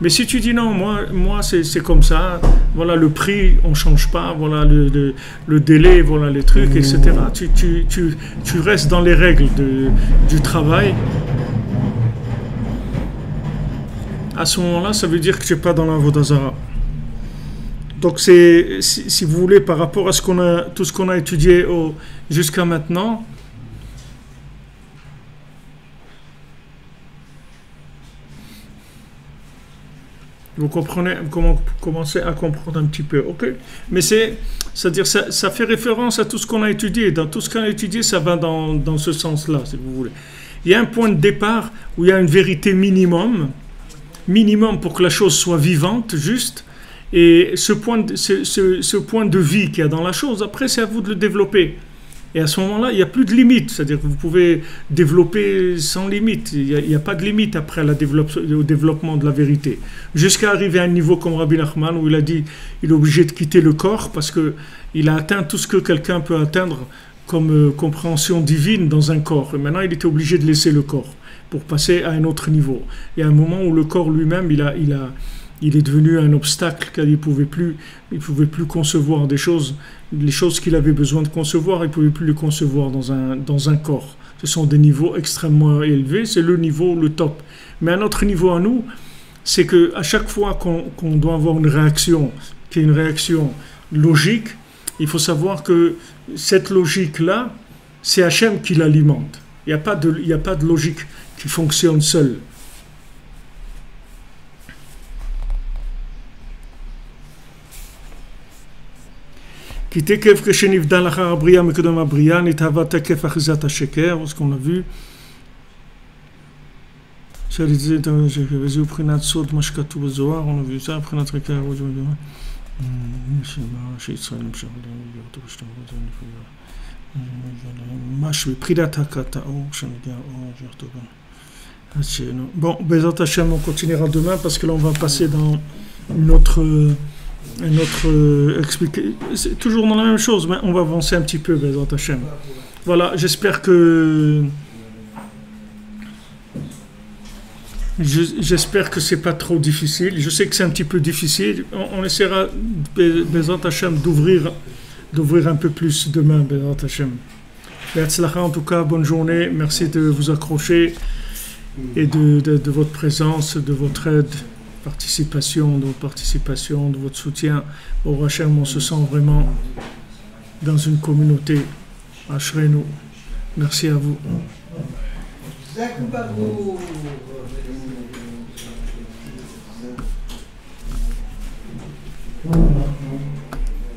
Mais si tu dis non, moi c'est comme ça, voilà le prix, on ne change pas, voilà le délai, voilà les trucs, etc. Tu restes dans les règles du travail. À ce moment-là, ça veut dire que tu n'es pas dans la avoda zara. Donc si vous voulez, par rapport à tout ce qu'on a étudié jusqu'à maintenant, vous comprenez, commencez à comprendre un petit peu, ok? Mais c'est-à-dire ça fait référence à tout ce qu'on a étudié. Dans tout ce qu'on a étudié, ça va dans ce sens-là, si vous voulez. Il y a un point de départ où il y a une vérité minimum pour que la chose soit vivante, juste. Et ce point de vie qu'il y a dans la chose, après, c'est à vous de le développer. Et à ce moment-là, il n'y a plus de limite. C'est-à-dire que vous pouvez développer sans limite. Il n'y a pas de limite après au développement de la vérité. Jusqu'à arriver à un niveau comme Rabbi Nachman, où il a dit qu'il est obligé de quitter le corps parce qu'il a atteint tout ce que quelqu'un peut atteindre comme compréhension divine dans un corps. Et maintenant, il était obligé de laisser le corps pour passer à un autre niveau. Il y a un moment où le corps lui-même, il est devenu un obstacle, car il ne pouvait plus concevoir les choses qu'il avait besoin de concevoir, il ne pouvait plus les concevoir dans un corps. Ce sont des niveaux extrêmement élevés, c'est le niveau, le top. Mais un autre niveau à nous, c'est qu'à chaque fois qu'on doit avoir une réaction, qui est une réaction logique, il faut savoir que cette logique-là, c'est Hachem qui l'alimente. Il n'y a pas de logique qui fonctionne seule. Qui tekef keshenivda lachar abriya mekodam abriya nitava tekef achizat hasheker, ce qu'on a vu. Vas-y, prinat sod mashkatu bezoar, on a vu ça, prinat reker. Bon, Bezat Hashem, on continuera demain parce que là on va passer dans expliquer. C'est toujours dans la même chose, mais on va avancer un petit peu, Bezat Hashem. Voilà, j'espère que c'est pas trop difficile. Je sais que c'est un petit peu difficile. On essaiera, Bezat Hashem, d'ouvrir un peu plus demain, Bezat Hashem. En tout cas, bonne journée. Merci de vous accrocher et de votre présence, de votre aide, de votre soutien. Au Hachem, on se sent vraiment dans une communauté. Ashrenu. Merci à vous.